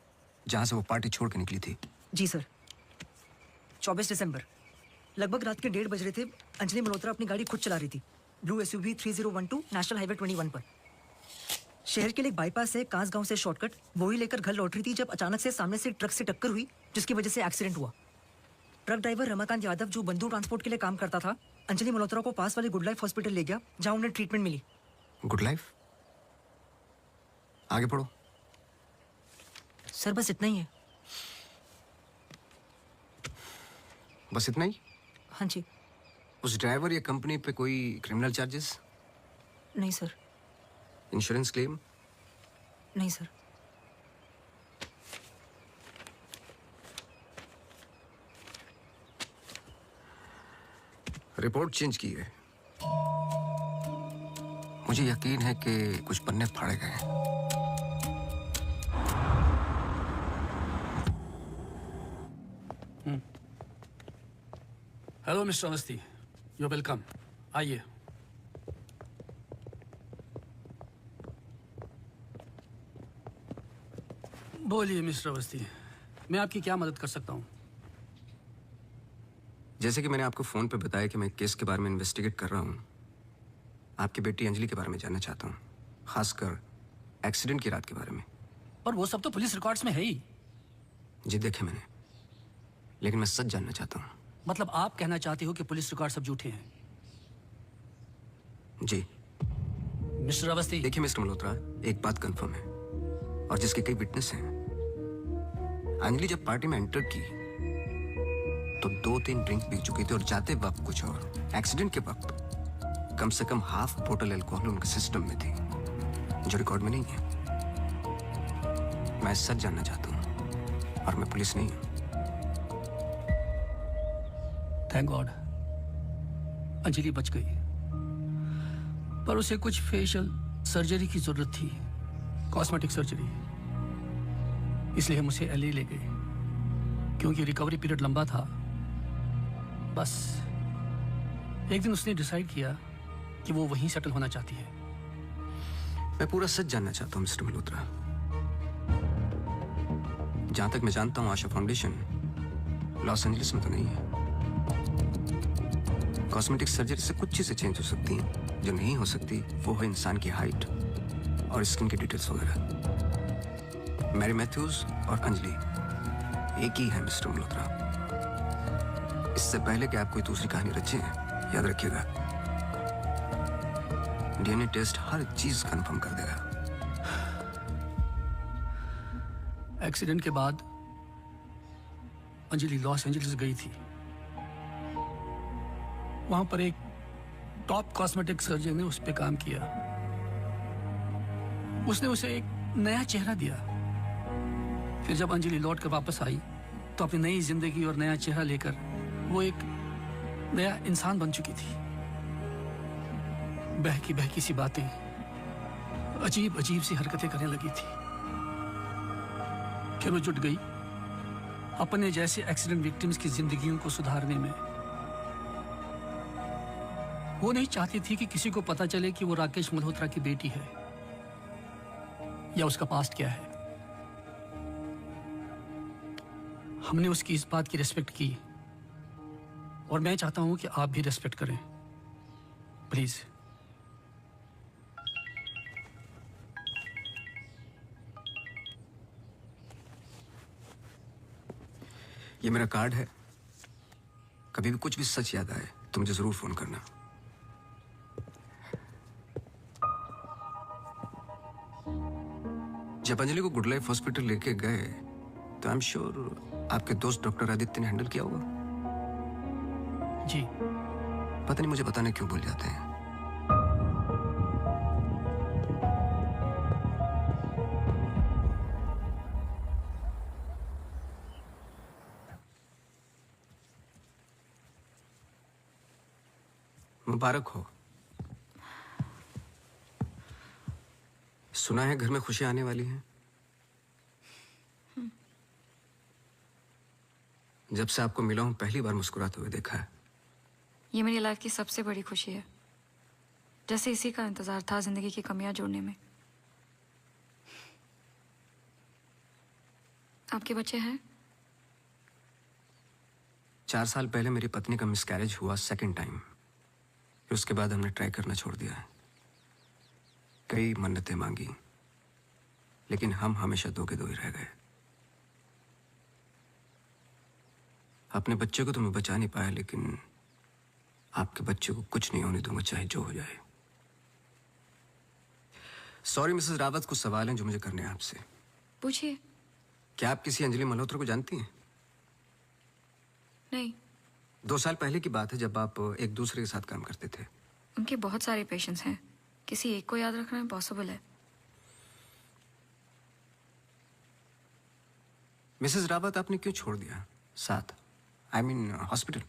जहां से वो पार्टी छोड़ के निकली थी। जी सर 24 दिसंबर लगभग रात के 1:30 बज रहे थे। अंजलि मल्होत्रा अपनी गाड़ी खुद चला रही थी ब्लू SUV 3012 नेशनल हाईवे 21 पर। शहर के लिए बाईपास से कांस गांव से शॉर्टकट वही लेकर घर लौट रही थी जब अचानक से सामने से ट्रक से टक्कर हुई जिसकी वजह से एक्सीडेंट हुआ। ट्रक ड्राइवर रमाकांत यादव जो बंधु ट्रांसपोर्ट के लिए काम करता था अंजलि मल्होत्रा को पास वाले गुड लाइफ हॉस्पिटल ले गया जहां उन्हें ट्रीटमेंट मिली। Good life? आगे पढ़ो। सर बस इतना ही है। बस इतना ही? हाँ जी। उस ड्राइवर या कंपनी पे कोई क्रिमिनल चार्जेस? नहीं सर। Insurance claim? नहीं सर। रिपोर्ट चेंज की है। मुझे यकीन है कि कुछ पन्ने फाड़े गए हैं। Hello mister Awasthi, you welcome. आइए। बोलिए मिस्टर अवस्थी, मैं आपकी क्या मदद कर सकता हूँ? जैसे कि मैंने आपको फोन पे बताया कि मैं केस के बारे में इन्वेस्टिगेट कर रहा हूँ। आपकी बेटी अंजलि के बारे में जानना चाहता हूँ, खासकर एक्सीडेंट की रात के बारे में। और वो सब तो पुलिस रिकॉर्ड्स में है ही। जी देखे मैंने, लेकिन मैं सच जानना चाहता हूँ। मतलब आप कहना चाहते हो कि पुलिस रिकॉर्ड सब झूठे हैं? जी मिस्टर अवस्थी। देखिए मिस्टर मल्होत्रा, एक बात कंफर्म है और जिसके कई विटनेस हैं। अंजलि जब पार्टी में एंटर की तो 2-3 ड्रिंक पी चुकी थी और जाते वक्त कुछ और। एक्सीडेंट के वक्त कम से कम हाफ बोतल अल्कोहल उनके सिस्टम में थी जो रिकॉर्ड में नहीं है। मैं सच जानना चाहता हूँ और मैं पुलिस नहीं हूँ। थैंक गॉड अंजलि बच गई, पर उसे कुछ फेशियल सर्जरी की जरूरत थी, कॉस्मेटिक सर्जरी। इसलिए हम उसे LA ले गए क्योंकि रिकवरी पीरियड लंबा था। बस एक दिन उसने डिसाइड किया कि वो वहीं सेटल होना चाहती है। मैं पूरा सच जानना चाहता हूँ मिस्टर मल्होत्रा। जहां तक मैं जानता हूँ आशा फाउंडेशन लॉस एंजलिस में तो नहीं है। कॉस्मेटिक सर्जरी से कुछ चीजें चेंज हो सकती हैं, जो नहीं हो सकती वो है इंसान की हाइट और स्किन की डिटेल्स वगैरह। मैरी मैथ्यूज और अंजलि एक ही है मिस्टर मल्होत्रा। इससे पहले कि आप कोई दूसरी कहानी रचें, याद रखिएगा DNA टेस्ट हर चीज कंफर्म कर देगा। एक्सीडेंट के बाद अंजलि लॉस एंजलिस गई थी। वहां पर एक टॉप कॉस्मेटिक सर्जन ने उस पर काम किया। उसने उसे एक नया चेहरा दिया। फिर जब अंजलि लौट कर वापस आई तो अपनी नई जिंदगी और नया चेहरा लेकर वो एक नया इंसान बन चुकी थी। बहकी सी बातें, अजीब सी हरकतें करने लगी थी। फिर वो जुट गई अपने जैसे एक्सीडेंट विक्टिम्स की जिंदगियों को सुधारने में। वो नहीं चाहती थी कि किसी को पता चले कि वो राकेश मल्होत्रा की बेटी है या उसका पास्ट क्या है। हमने उसकी इस बात की रिस्पेक्ट की और मैं चाहता हूं कि आप भी रिस्पेक्ट करें, प्लीज। ये मेरा कार्ड है। कभी भी कुछ भी सच याद आए तो मुझे जरूर फोन करना। जब अंजलि को गुड लाइफ हॉस्पिटल लेके गए तो आई एम श्योर आपके दोस्त डॉक्टर आदित्य ने हैंडल किया होगा। जी। पता नहीं मुझे बताने क्यों भूल जाते हैं। मुबारक हो। सुना है घर में खुशियां आने वाली हैं। जब से आपको मिला हूं पहली बार मुस्कुराते हुए देखा है। ये मेरी लाइफ की सबसे बड़ी खुशी है। जैसे इसी का इंतजार था जिंदगी की कमियां जोड़ने में। आपके बच्चे हैं? 4 साल पहले मेरी पत्नी का मिसकैरेज हुआ सेकंड टाइम। फिर उसके बाद हमने ट्राई करना छोड़ दिया है। कई मन्नतें मांगी, लेकिन हम हमेशा दो के दो ही रह गए। अपने बच्चे को तो मैं बचा नहीं पाया, लेकिन आपके बच्चे को कुछ नहीं होने दूंगा, चाहे जो हो जाए। सॉरी मिसेस रावत, कुछ सवाल हैं जो मुझे करने हैं आपसे। पूछिए। क्या आप किसी अंजलि मल्होत्रा को जानती हैं? नहीं। 2 साल पहले की बात है, जब आप एक दूसरे के साथ काम करते थे। उनके बहुत सारे पेशेंट्स हैं, किसी एक को याद रखना इम्पॉसिबल है। मिसेस रावत, आपने क्यों छोड़ दिया साथ? I mean hospital.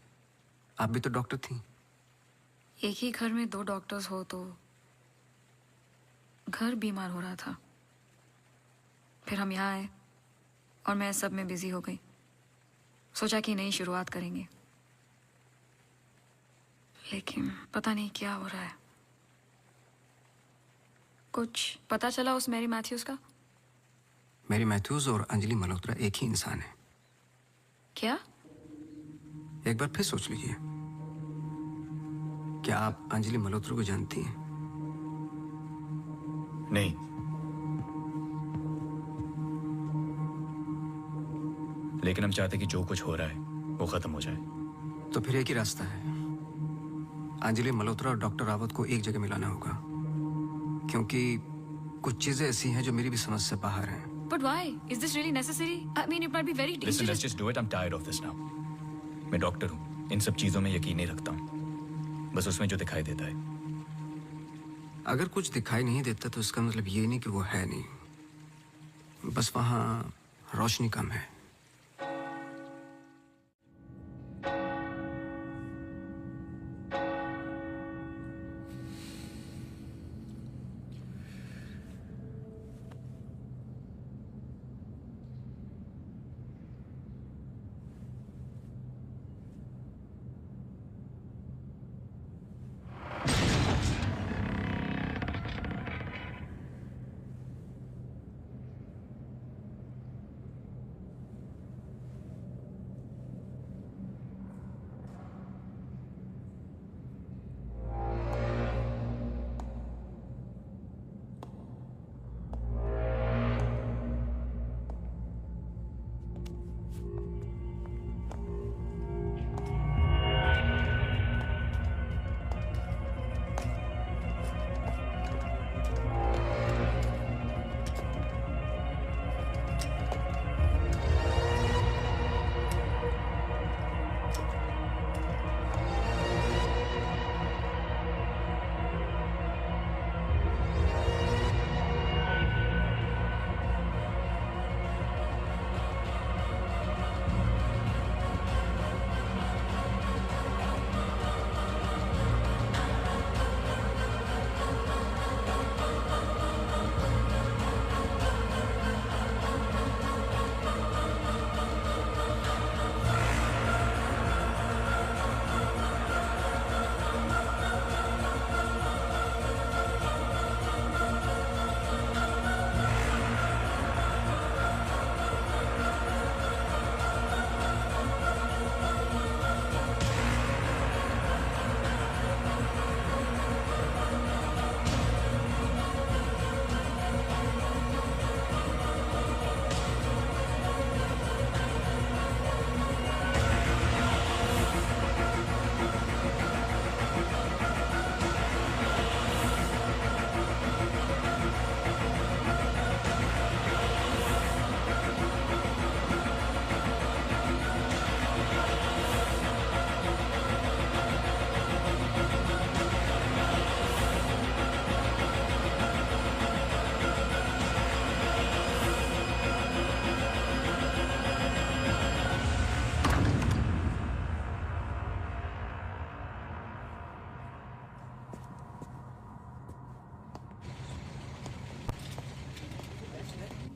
आप भी तो डॉक्टर थी। एक ही घर में 2 डॉक्टर्स हो तो घर बीमार हो रहा था। फिर हम यहाँ आए और मैं सब में बिजी हो गई। सोचा कि नई शुरुआत करेंगे, लेकिन पता नहीं क्या हो रहा है। कुछ पता चला उस मैरी मैथ्यूज का? मैरी मैथ्यूज और अंजलि मल्होत्रा एक ही इंसान है। क्या? एक बार फिर सोच लीजिए। क्या आप अंजलि मल्होत्रा को जानती हैं? नहीं। लेकिन हम चाहते कि जो कुछ हो रहा है वो खत्म हो जाए। तो फिर एक ही रास्ता है। अंजलि मल्होत्रा और डॉक्टर रावत को एक जगह मिलाना होगा, क्योंकि कुछ चीजें ऐसी हैं जो मेरी भी समझ से बाहर हैं। But why? Is this really necessary? I mean, it might be very dangerous. Listen, let's just do it. I'm tired of this now. मैं डॉक्टर हूँ, इन सब चीजों में यकीन नहीं रखता हूँ, बस उसमें जो दिखाई देता है। अगर कुछ दिखाई नहीं देता तो इसका मतलब ये नहीं कि वो है नहीं, बस वहां रोशनी कम है।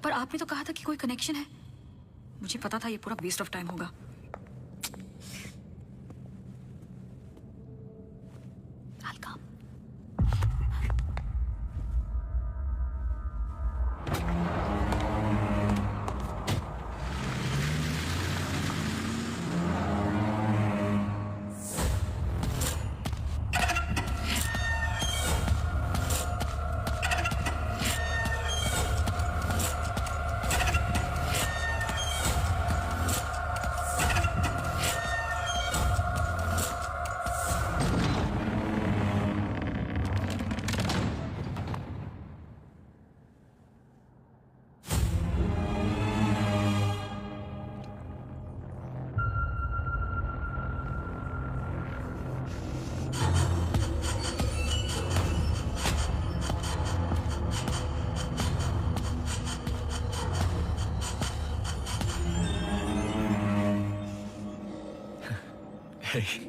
पर आपने तो कहा था कि कोई कनेक्शन है। मुझे पता था ये पूरा वेस्ट ऑफ टाइम होगा। भाई।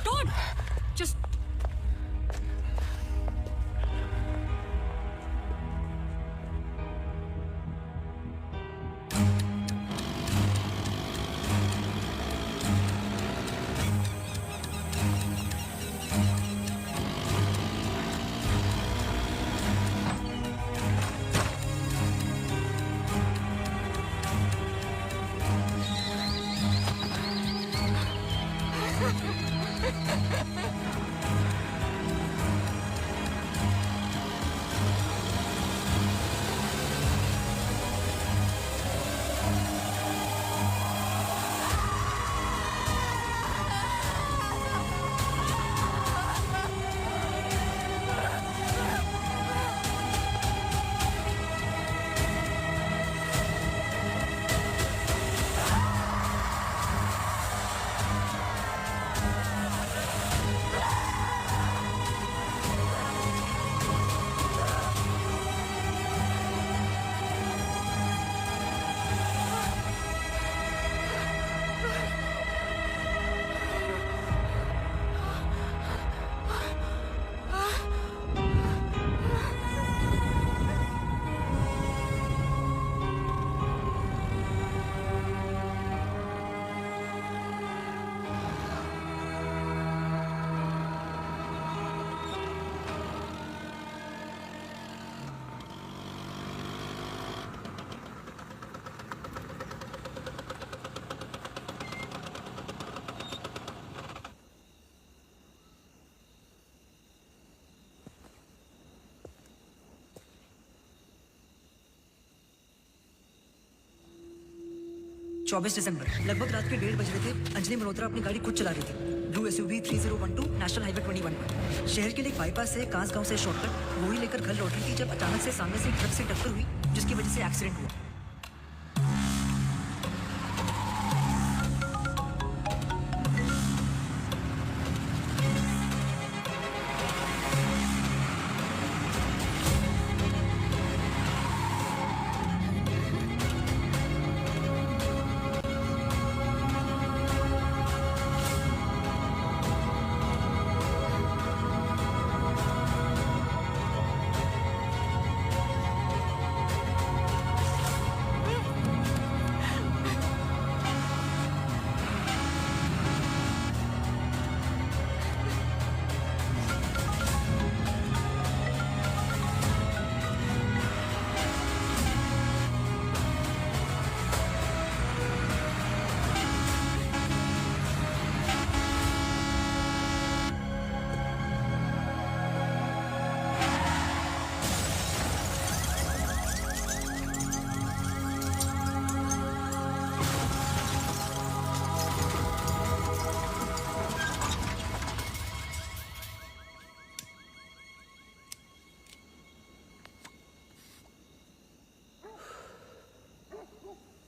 Don't! Just... दिसंबर लगभग रात के 1:30 बज रहे थे। अंजलि मल्होत्रा अपनी गाड़ी खुद चला रही थी। ब्लू SUV 3012 नेशनल हाईवे 21 पर। शहर के लिए एक बाईपास से कांस गांव से शॉर्टकट वही लेकर घर लौट रही थी जब अचानक से सामने से एक ट्रक से टक्कर हुई जिसकी वजह से एक्सीडेंट हुआ।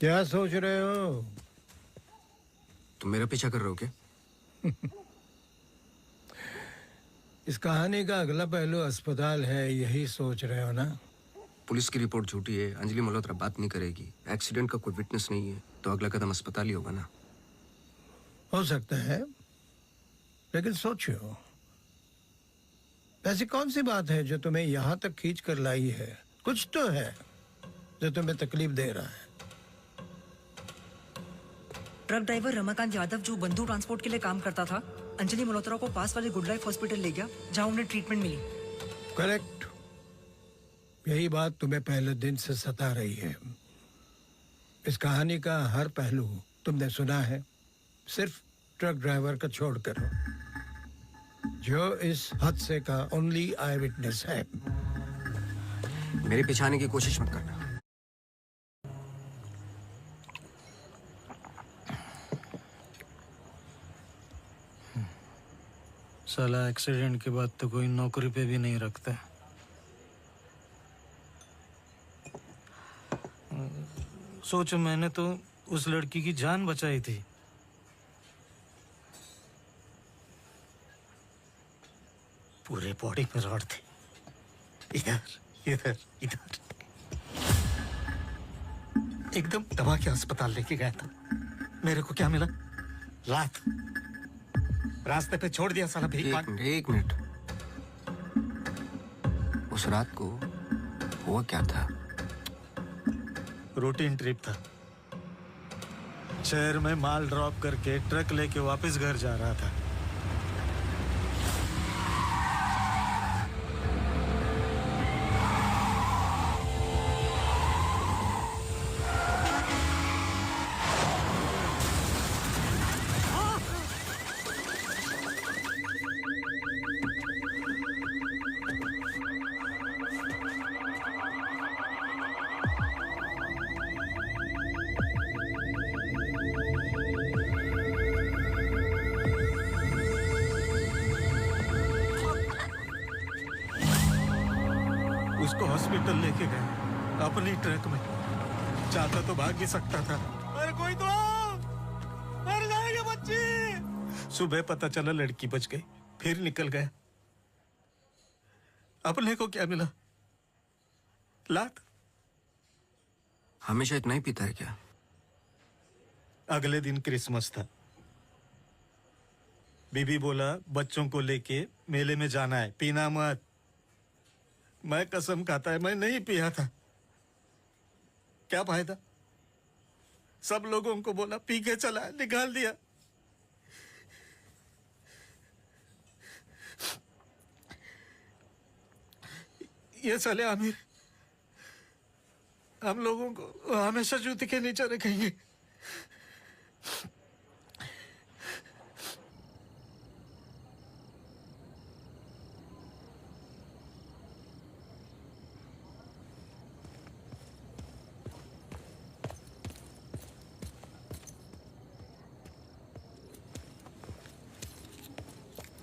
क्या सोच रहे हो? तुम मेरा पीछा कर रहे हो क्या? इस कहानी का अगला पहलू अस्पताल है, यही सोच रहे हो ना? पुलिस की रिपोर्ट झूठी है, अंजलि मल्होत्रा बात नहीं करेगी, एक्सीडेंट का कोई विटनेस नहीं है, तो अगला कदम अस्पताल ही होगा ना। हो सकता है, लेकिन सोचो ऐसी कौन सी बात है जो तुम्हें यहाँ तक खींच कर लाई है? कुछ तो है जो तुम्हें तकलीफ दे रहा है। ट्रक ड्राइवर रमाकांत यादव जो बंधु ट्रांसपोर्ट के लिए काम करता था, अंजलि मल्होत्रा को पास वाले गुड लाइफ हॉस्पिटल ले गया जहां उन्हें ट्रीटमेंट मिली। करेक्ट। यही बात तुम्हें पहले दिन से सता रही है। इस कहानी का हर पहलू तुमने सुना है, सिर्फ ट्रक ड्राइवर का छोड़कर, जो इस हादसे का ओनली आई विटनेस है। मेरे पीछे आने की कोशिश मत करना। साला एक्सीडेंट के बाद तो कोई नौकरी पे भी नहीं रखता। सोचो, मैंने तो उस लड़की की जान बचाई थी। पूरे बॉडी में रॉड थे, इधर इधर इधर। एकदम दबा के अस्पताल लेके गया था। मेरे को क्या मिला? लात। रास्ते पे छोड़ दिया साला भीख मांग। एक मिनट। उस रात को हुआ क्या था? रूटीन ट्रिप था। शहर में माल ड्रॉप करके ट्रक लेके वापस घर जा रहा था। उसको हॉस्पिटल लेके गए अपनी ट्रक में। चाहता तो भाग भी सकता था। अरे कोई तो आओ! मर जाएगी बच्ची। सुबह पता चला लड़की बच गई, फिर निकल गया। अपने को क्या मिला? लात। हमेशा इतना ही पीता है क्या? अगले दिन क्रिसमस था। बीबी बोला बच्चों को लेके मेले में जाना है, पीना मत। मैं कसम खाता है मैं नहीं पिया था। क्या फायदा? सब लोगों को बोला पी के चला, निकाल दिया। ये चले आमिर, हम लोगों को हमेशा जूते के नीचे रखेंगे।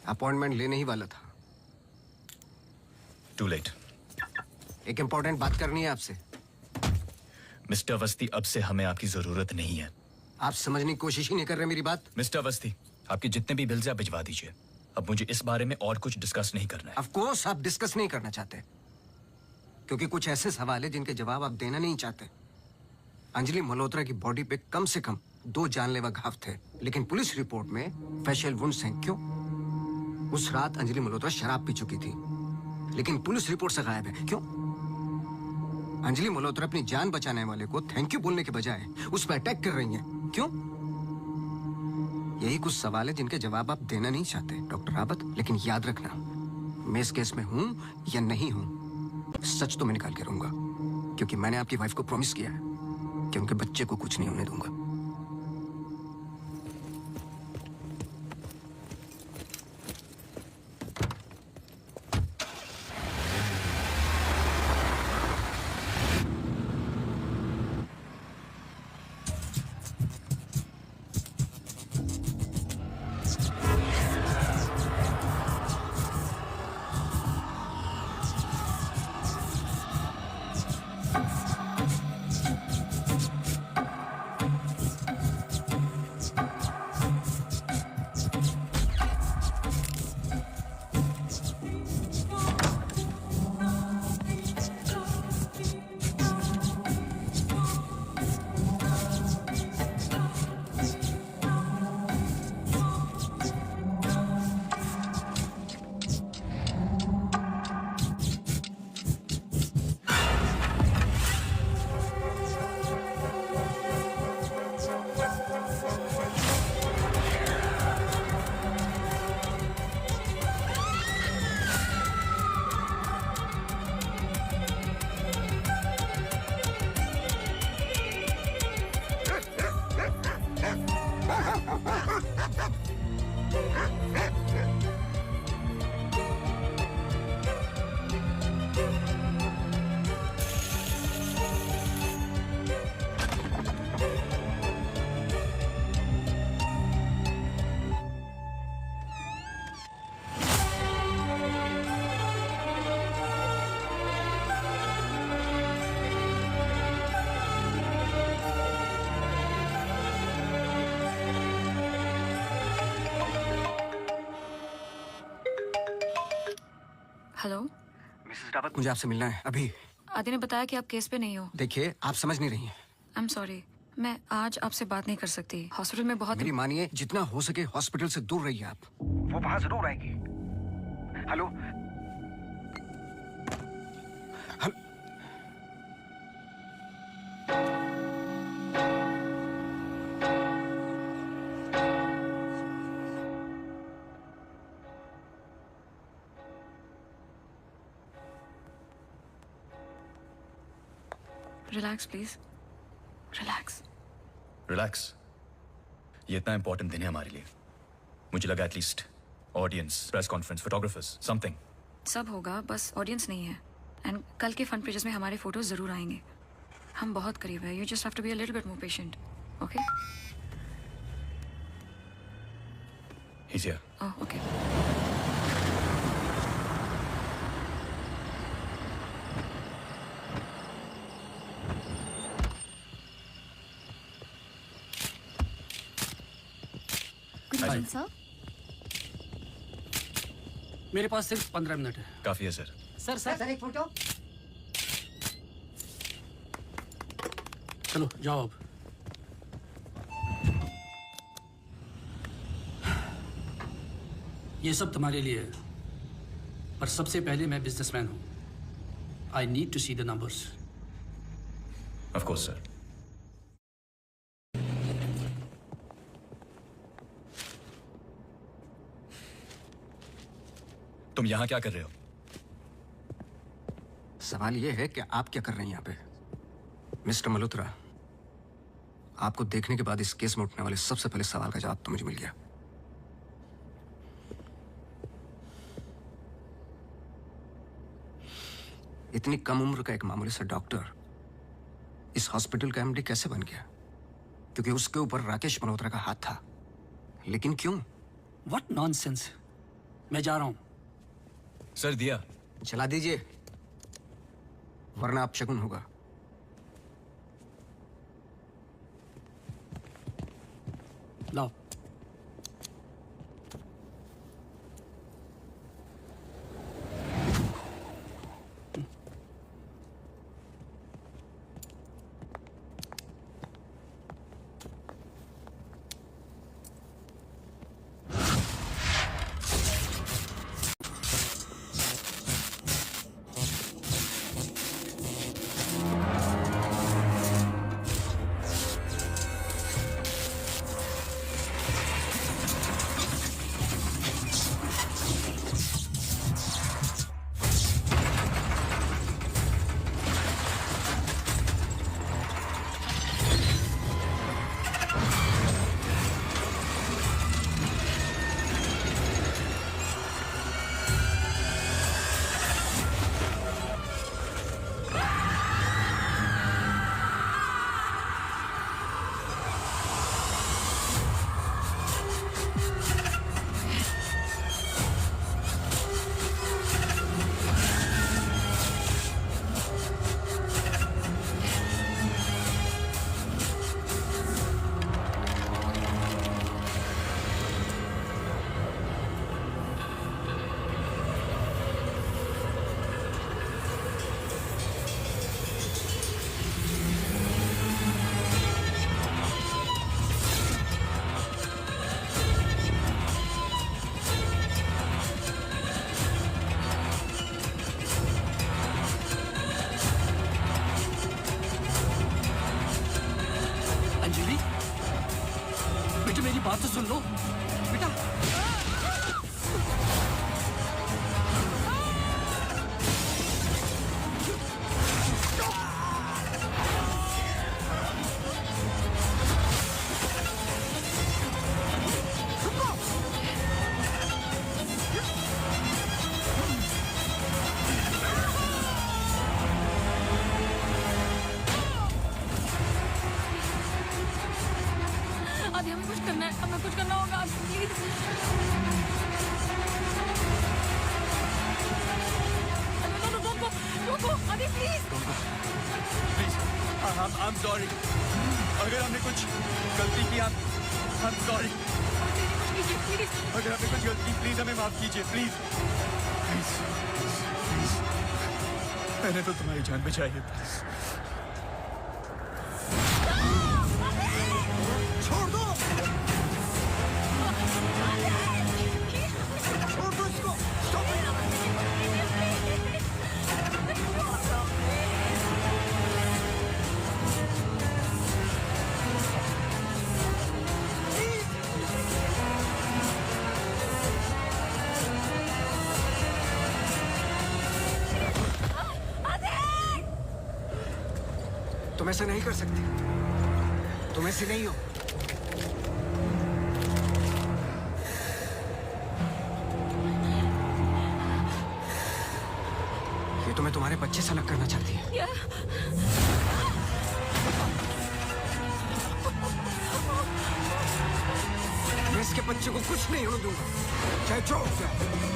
अपॉइंटमेंट लेने ही वाला था। To late. एक इंपॉर्टेंट बात करनी है आपसे। मिस्टर अवस्थी, अब से हमें आपकी जरूरत नहीं है। आप समझने की कोशिश ही नहीं कर रहे मेरी बात। मिस्टर अवस्थी, आपके जितने भी बिल्स आप भिजवा दीजिए। अब मुझे इस बारे में और कुछ डिस्कस नहीं करना है। ऑफ कोर्स आप डिस्कस नहीं करना चाहते, क्योंकि कुछ ऐसे सवाल है जिनके जवाब आप देना नहीं चाहते। अंजलि मल्होत्रा की बॉडी पे कम से कम 2 जानलेवा घाव थे, लेकिन पुलिस रिपोर्ट में फेशियल वुंड्स हैं। क्यों? उस रात अंजलि मल्होत्रा शराब पी चुकी थी, लेकिन पुलिस रिपोर्ट से गायब है। क्यों? अंजलि मल्होत्रा अपनी जान बचाने वाले को थैंक यू बोलने के बजाय उस पर अटैक कर रही हैं। क्यों? यही कुछ सवाल है जिनके जवाब आप देना नहीं चाहते डॉक्टर रावत। लेकिन याद रखना, मैं इस केस में हूं या नहीं हूं, सच तो मैं निकाल के रहूंगा, क्योंकि मैंने आपकी वाइफ को प्रॉमिस किया है कि उनके बच्चे को कुछ नहीं होने दूंगा। हेलो मिसेस रावत, मुझे आपसे मिलना है अभी। आदि ने बताया कि आप केस पे नहीं हो। देखिए, आप समझ नहीं रही हैं। आई एम सॉरी, मैं आज आपसे बात नहीं कर सकती। हॉस्पिटल में बहुत मेरी मानिए, जितना हो सके हॉस्पिटल से दूर रहिए आप। वो वहां जरूर आएगी। Hello relax please, relax. Relax. ये इतना इंपॉर्टेंट दिन है हमारे लिए। मुझे लगा at least audience, press conference, photographers, something. सब होगा, बस ऑडियंस नहीं है। एंड कल के फ्रंट पेजेस में हमारे फोटोज जरूर आएंगे। हम बहुत करीब है। You just have to be a little bit more patient, okay? He's here. Oh, okay. Good morning, sir. मेरे पास सिर्फ 15 मिनट है। काफी है सर। सर एक फोटो। चलो जाओ अब। ये सब तुम्हारे लिए है, पर सबसे पहले मैं बिजनेसमैन हूं। I need to see the numbers. Of course sir. तुम यहां क्या कर रहे हो? सवाल यह है कि आप क्या कर रहे हैं यहाँ पे? मिस्टर मल्होत्रा, आपको देखने के बाद इस केस में उठने वाले सबसे पहले सवाल का जवाब तो मुझे मिल गया। इतनी कम उम्र का एक मामूली सा डॉक्टर इस हॉस्पिटल का एमडी कैसे बन गया? क्योंकि उसके ऊपर राकेश मल्होत्रा का हाथ था। लेकिन क्यों? What nonsense. मैं जा रहा हूं। सर दिया चला दीजिए, वरना अपशगुन होगा। लाओ। मेरी बात तो सुन लो बेटा। आदि हमें कुछ करना है, हमें कुछ करना होगा प्लीज। रुको आदि प्लीज। I'm sorry। अगर हमने कुछ गलती की, I'm sorry। अगर हमने कुछ गलती, प्लीज हमें माफ कीजिए, प्लीज। मैंने तो तुम्हारी जान बचाई है। छोड़ दो, छोड़ दो इसको। तुम ऐसा नहीं कर सकते, तुम ऐसे नहीं हो। ये तुम्हें तुम्हारे बच्चे से अलग करना चाहती है। मैं इसके बच्चे को कुछ नहीं होने दूंगा, चाहे जो हो जाए।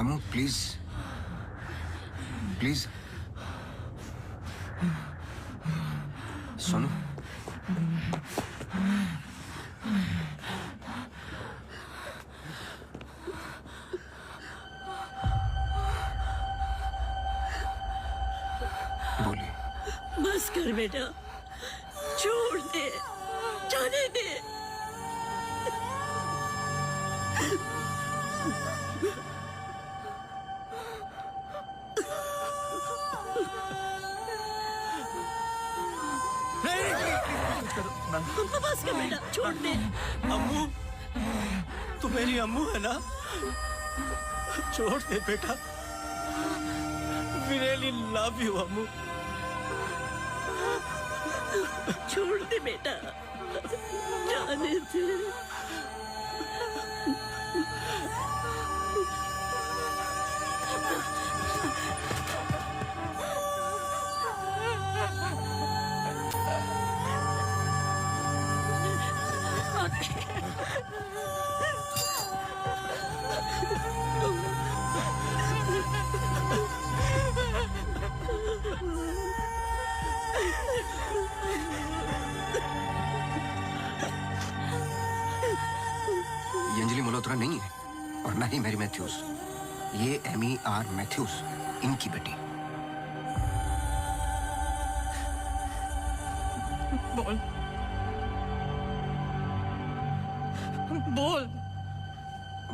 अम्मू प्लीज, प्लीज सुनो। बोलिए। बस कर बेटा, छोड़ दे, जाने दे। बस कर बेटा, छोड़ दे। अम्मू, तू मेरी अम्मू है ना? छोड़ दे बेटा। We really love you, अम्मू। छोड़ दे बेटा, जाने दे। ये अंजलि मल्होत्रा नहीं है और ना ही मैरी मैथ्यूज। ये एमी आर मैथ्यूज, इनकी बेटी। बोल, बोल,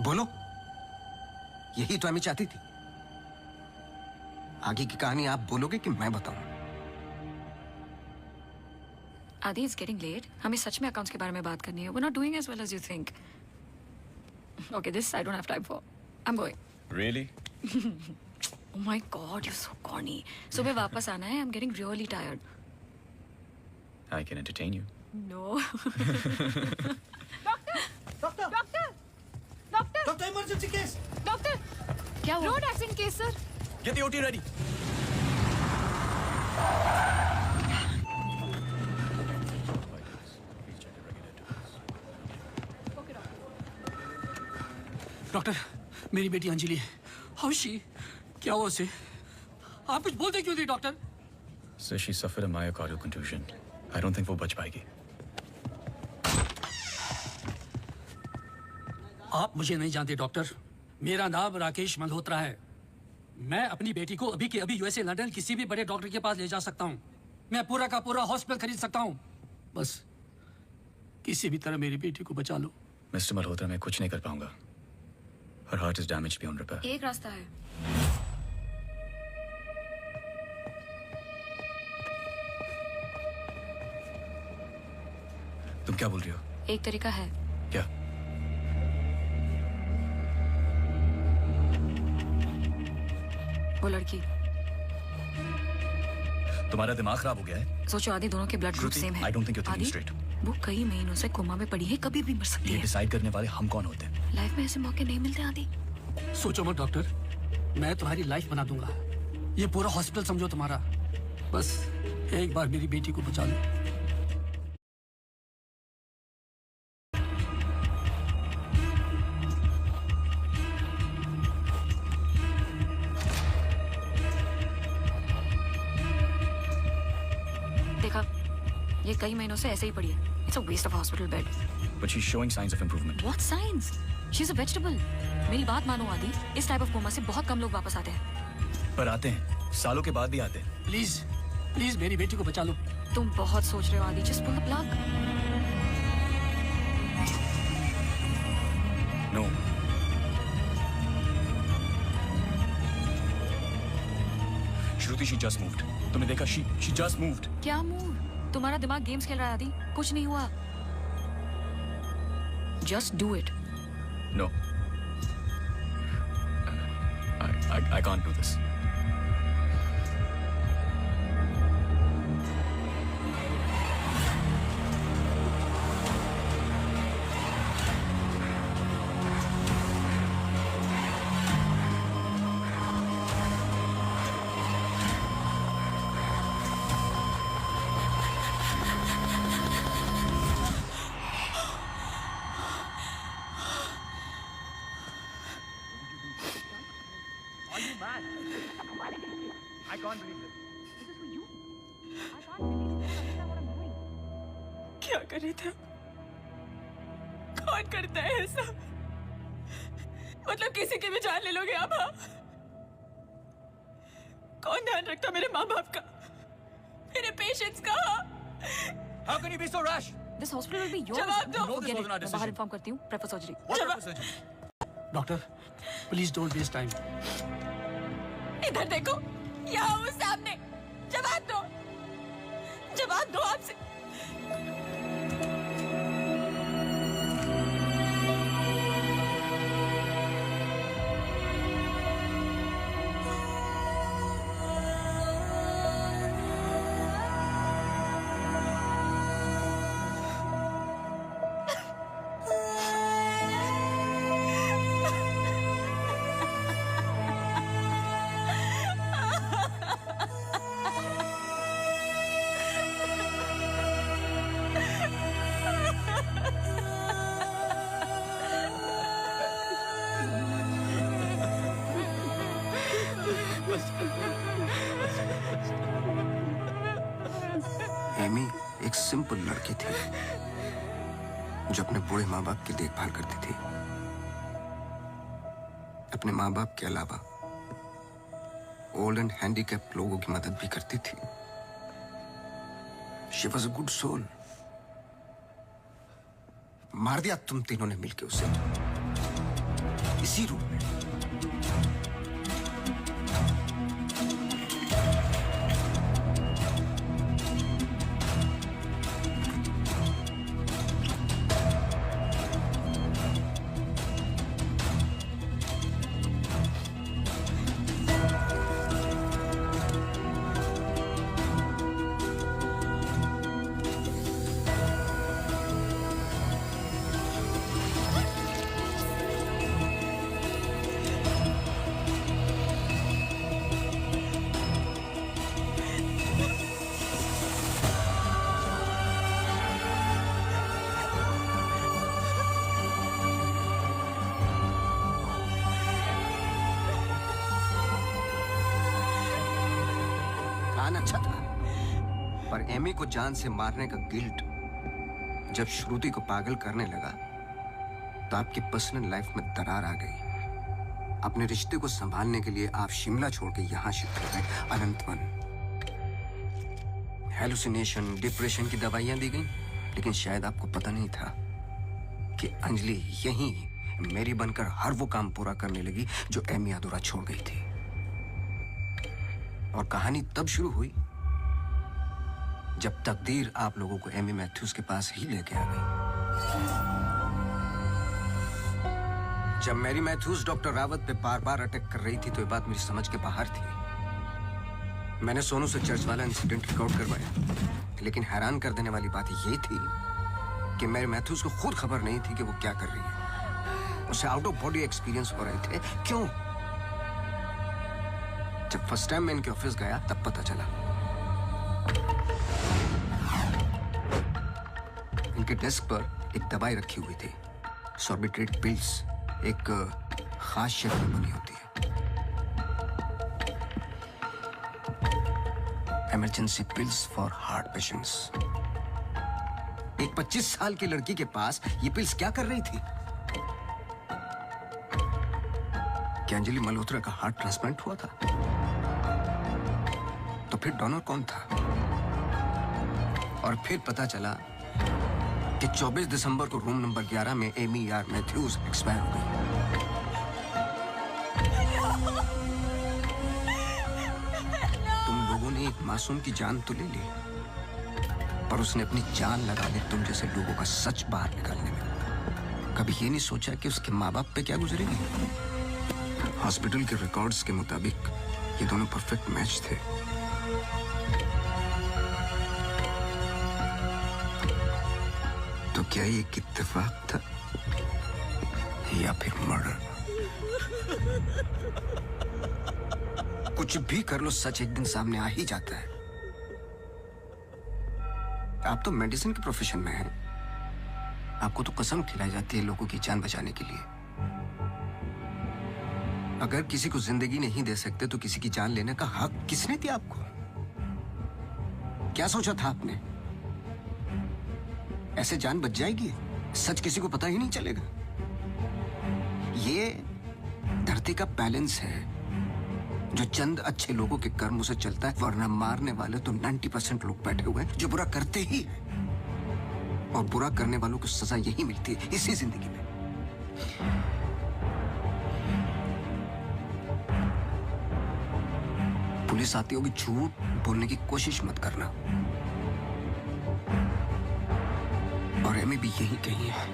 बोलो। यही तो एमी चाहती थी। आगे की कहानी आप बोलोगे कि मैं बताऊं? आदि, इट्स गेटिंग लेट। हमें सच में अकाउंट्स के बारे में बात करनी है। We're not doing as well as you think. Okay, this I don't have time for. I'm going. Really? Oh my God, you're so corny. सुबह वापस आना है. I'm getting really tired. I can entertain you. No. Doctor emergency case. Doctor, क्या हुआ? Road accident case sir. Get the OT ready. Doctor, मेरी बेटी Anjali, how she? क्या हुआ उसे? आप कुछ बोलते क्यों नहीं doctor? Sir, she suffered a myocardial contusion. I don't think वो बच पाएगी। आप मुझे नहीं जानते डॉक्टर। मेरा नाम राकेश मल्होत्रा है। मैं अपनी बेटी को अभी के अभी यूएसए लंदन किसी भी बड़े डॉक्टर के पास ले जा सकता हूँ। मैं पूरा का पूरा हॉस्पिटल खरीद सकता हूँ। बस किसी भी तरह मेरी बेटी को बचा लो। मिस्टर मल्होत्रा, मैं कुछ नहीं कर पाऊंगा। Her heart is damaged beyond repair. एक रास्ता है। तुम क्या बोल रही हो? एक तरीका है। क्या? वो लड़की। तुम्हारा दिमाग खराब हो गया है? सोचो आदि दोनों के ब्लड ग्रुप सेम है। I don't think you're thinking आदि, straight. वो कई महीनों से कोमा में पड़ी है, कभी भी मर सकती ये है। डिसाइड करने वाले हम कौन होते हैं? लाइफ में ऐसे मौके नहीं मिलते आदि। सोचो मत डॉक्टर, मैं तुम्हारी लाइफ बना दूंगा। ये पूरा हॉस्पिटल समझो तुम्हारा। बस एक बार मेरी बेटी को बचा लो। देखा, ये कई महीनों से ऐसे ही पड़ी है। It's a waste of hospital bed. But she's showing signs of improvement. What signs? She's a vegetable. मेरी बात मानो आदि, इस टाइप ऑफ कोमा से बहुत कम लोग वापस आते हैं। पर आते हैं, सालों के बाद भी आते हैं। प्लीज प्लीज मेरी बेटी को बचा लो। तुम बहुत सोच रहे हो आदि, just pull the plug. No. Shruti, she just moved. तुमने देखा? She just moved. क्या मूव? तुम्हारा दिमाग गेम्स खेल रहा है आदि, कुछ नहीं हुआ। Just do it. No. I can't do this. क्या करे था? कौन करता है ऐसा? मतलब किसी की भी जान ले लोगे आप? हाँ? कौन ध्यान रखता मेरे माँ बाप का, मेरे पेशेंट्स का? How can you be so rash? This hospital will be yours. जवाब दो। No, this Forget wasn't our it. मैं बाहर decision. इन्फॉर्म करती हूँ। Prefer surgery. Doctor please don't waste time. इधर देखो, यहाँ वो सामने। जवाब दो, जवाब दो आपसे। एमी एक सिंपल लड़की थी जो अपने बूढ़े माँ बाप की देखभाल करती थी। अपने माँ बाप के अलावा ओल्ड एंड हैंडीकैप लोगों की मदद भी करती थी। She was a good soul. मार दिया तुम तीनों ने मिलकर उसे इसी रूम में। अच्छा था, पर एमी को जान से मारने का गिल्ट जब श्रुति को पागल करने लगा तो आपकी पर्सनल लाइफ में दरार आ गई। अपने रिश्ते को संभालने के लिए आप शिमला छोड़ के यहां शिफ्ट हो गए अनंतवन। हेलुसिनेशन, डिप्रेशन की दवाइयां दी गई, लेकिन शायद आपको पता नहीं था कि अंजलि यहीं मेरी बनकर हर वो काम पूरा करने लगी जो एमी अधूरा छोड़ गई थी। और कहानी तब शुरू हुई जब तकदीर आप लोगों को एमी मैथ्यूज के पास ही लेके आ गई। जब मैरी मैथ्यूज डॉक्टर रावत पे बार बार अटैक कर रही थी तो ये बात मेरी समझ के बाहर थी। मैंने सोनू से चर्च वाला इंसिडेंट रिकॉर्ड करवाया, लेकिन हैरान कर देने वाली बात ये थी कि मैरी मैथ्यूज को खुद खबर नहीं थी कि वो क्या कर रही है। उसे आउट ऑफ बॉडी एक्सपीरियंस हो रहे थे। क्यों? जब फर्स्ट टाइम मैं इनके ऑफिस गया तब पता चला। इनके डेस्क पर एक दवाई रखी हुई थी, सॉर्बिट्रेट पिल्स, एक खास शेप में बनी होती है। Emergency pills for heart patients. एक 25 साल की लड़की के पास ये पिल्स क्या कर रही थी? क्या अंजलि मल्होत्रा का हार्ट ट्रांसप्लांट हुआ था? तो फिर डोनर कौन था? और फिर पता चला कि 24 दिसंबर को रूम नंबर 11 में एमी आर मैथ्यूज एक्सपायर हो गई। तुम लोगों ने एक मासूम की जान तो ले ली, पर उसने अपनी जान लगा दी तुम जैसे लोगों का सच बाहर निकालने में। कभी ये नहीं सोचा कि उसके माँ बाप पे क्या गुजरेगी? हॉस्पिटल के रिकॉर्ड्स के मुताबिक ये दोनों परफेक्ट मैच थे। तो क्या ये एक इत्तेफाक था या फिर मर्डर? कुछ भी कर लो, सच एक दिन सामने आ ही जाता है। आप तो मेडिसिन के प्रोफेशन में हैं। आपको तो कसम खिलाई जाती है लोगों की जान बचाने के लिए। अगर किसी को जिंदगी नहीं दे सकते तो किसी की जान लेने का हक किसने दिया आपको? क्या सोचा था आपने? ऐसे जान बच जाएगी? सच किसी को पता ही नहीं चलेगा। ये धरती का बैलेंस है जो चंद अच्छे लोगों के कर्मों से चलता है, वरना मारने वाले तो 90% लोग बैठे हुए हैं जो बुरा करते ही हैं। और बुरा करने वालों को सजा यही मिलती है इसी जिंदगी में। पुलिस आती होगी, झूठ बोलने की कोशिश मत करना। और एमी भी यही कही है।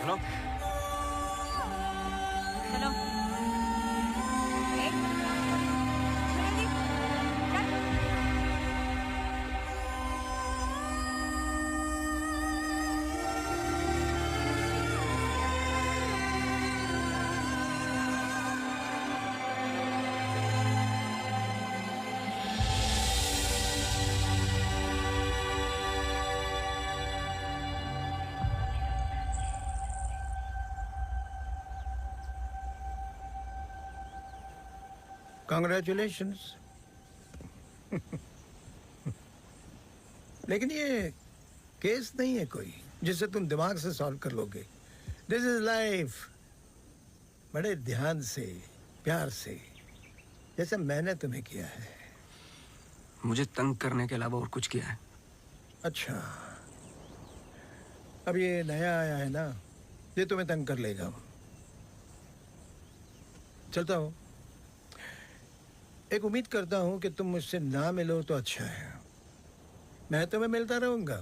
Hello hello Congratulations. लेकिन ये केस नहीं है कोई जिसे तुम दिमाग से सॉल्व कर लोगे। This is life. बड़े ध्यान से, प्यार से, जैसे मैंने तुम्हें किया है। मुझे तंग करने के अलावा और कुछ किया है? अच्छा, अब ये नया आया है ना, ये तुम्हें तंग कर लेगा। चलता हूँ। एक उम्मीद करता हूँ कि तुम मुझसे ना मिलो तो अच्छा है। मैं तुम्हें मिलता रहूंगा।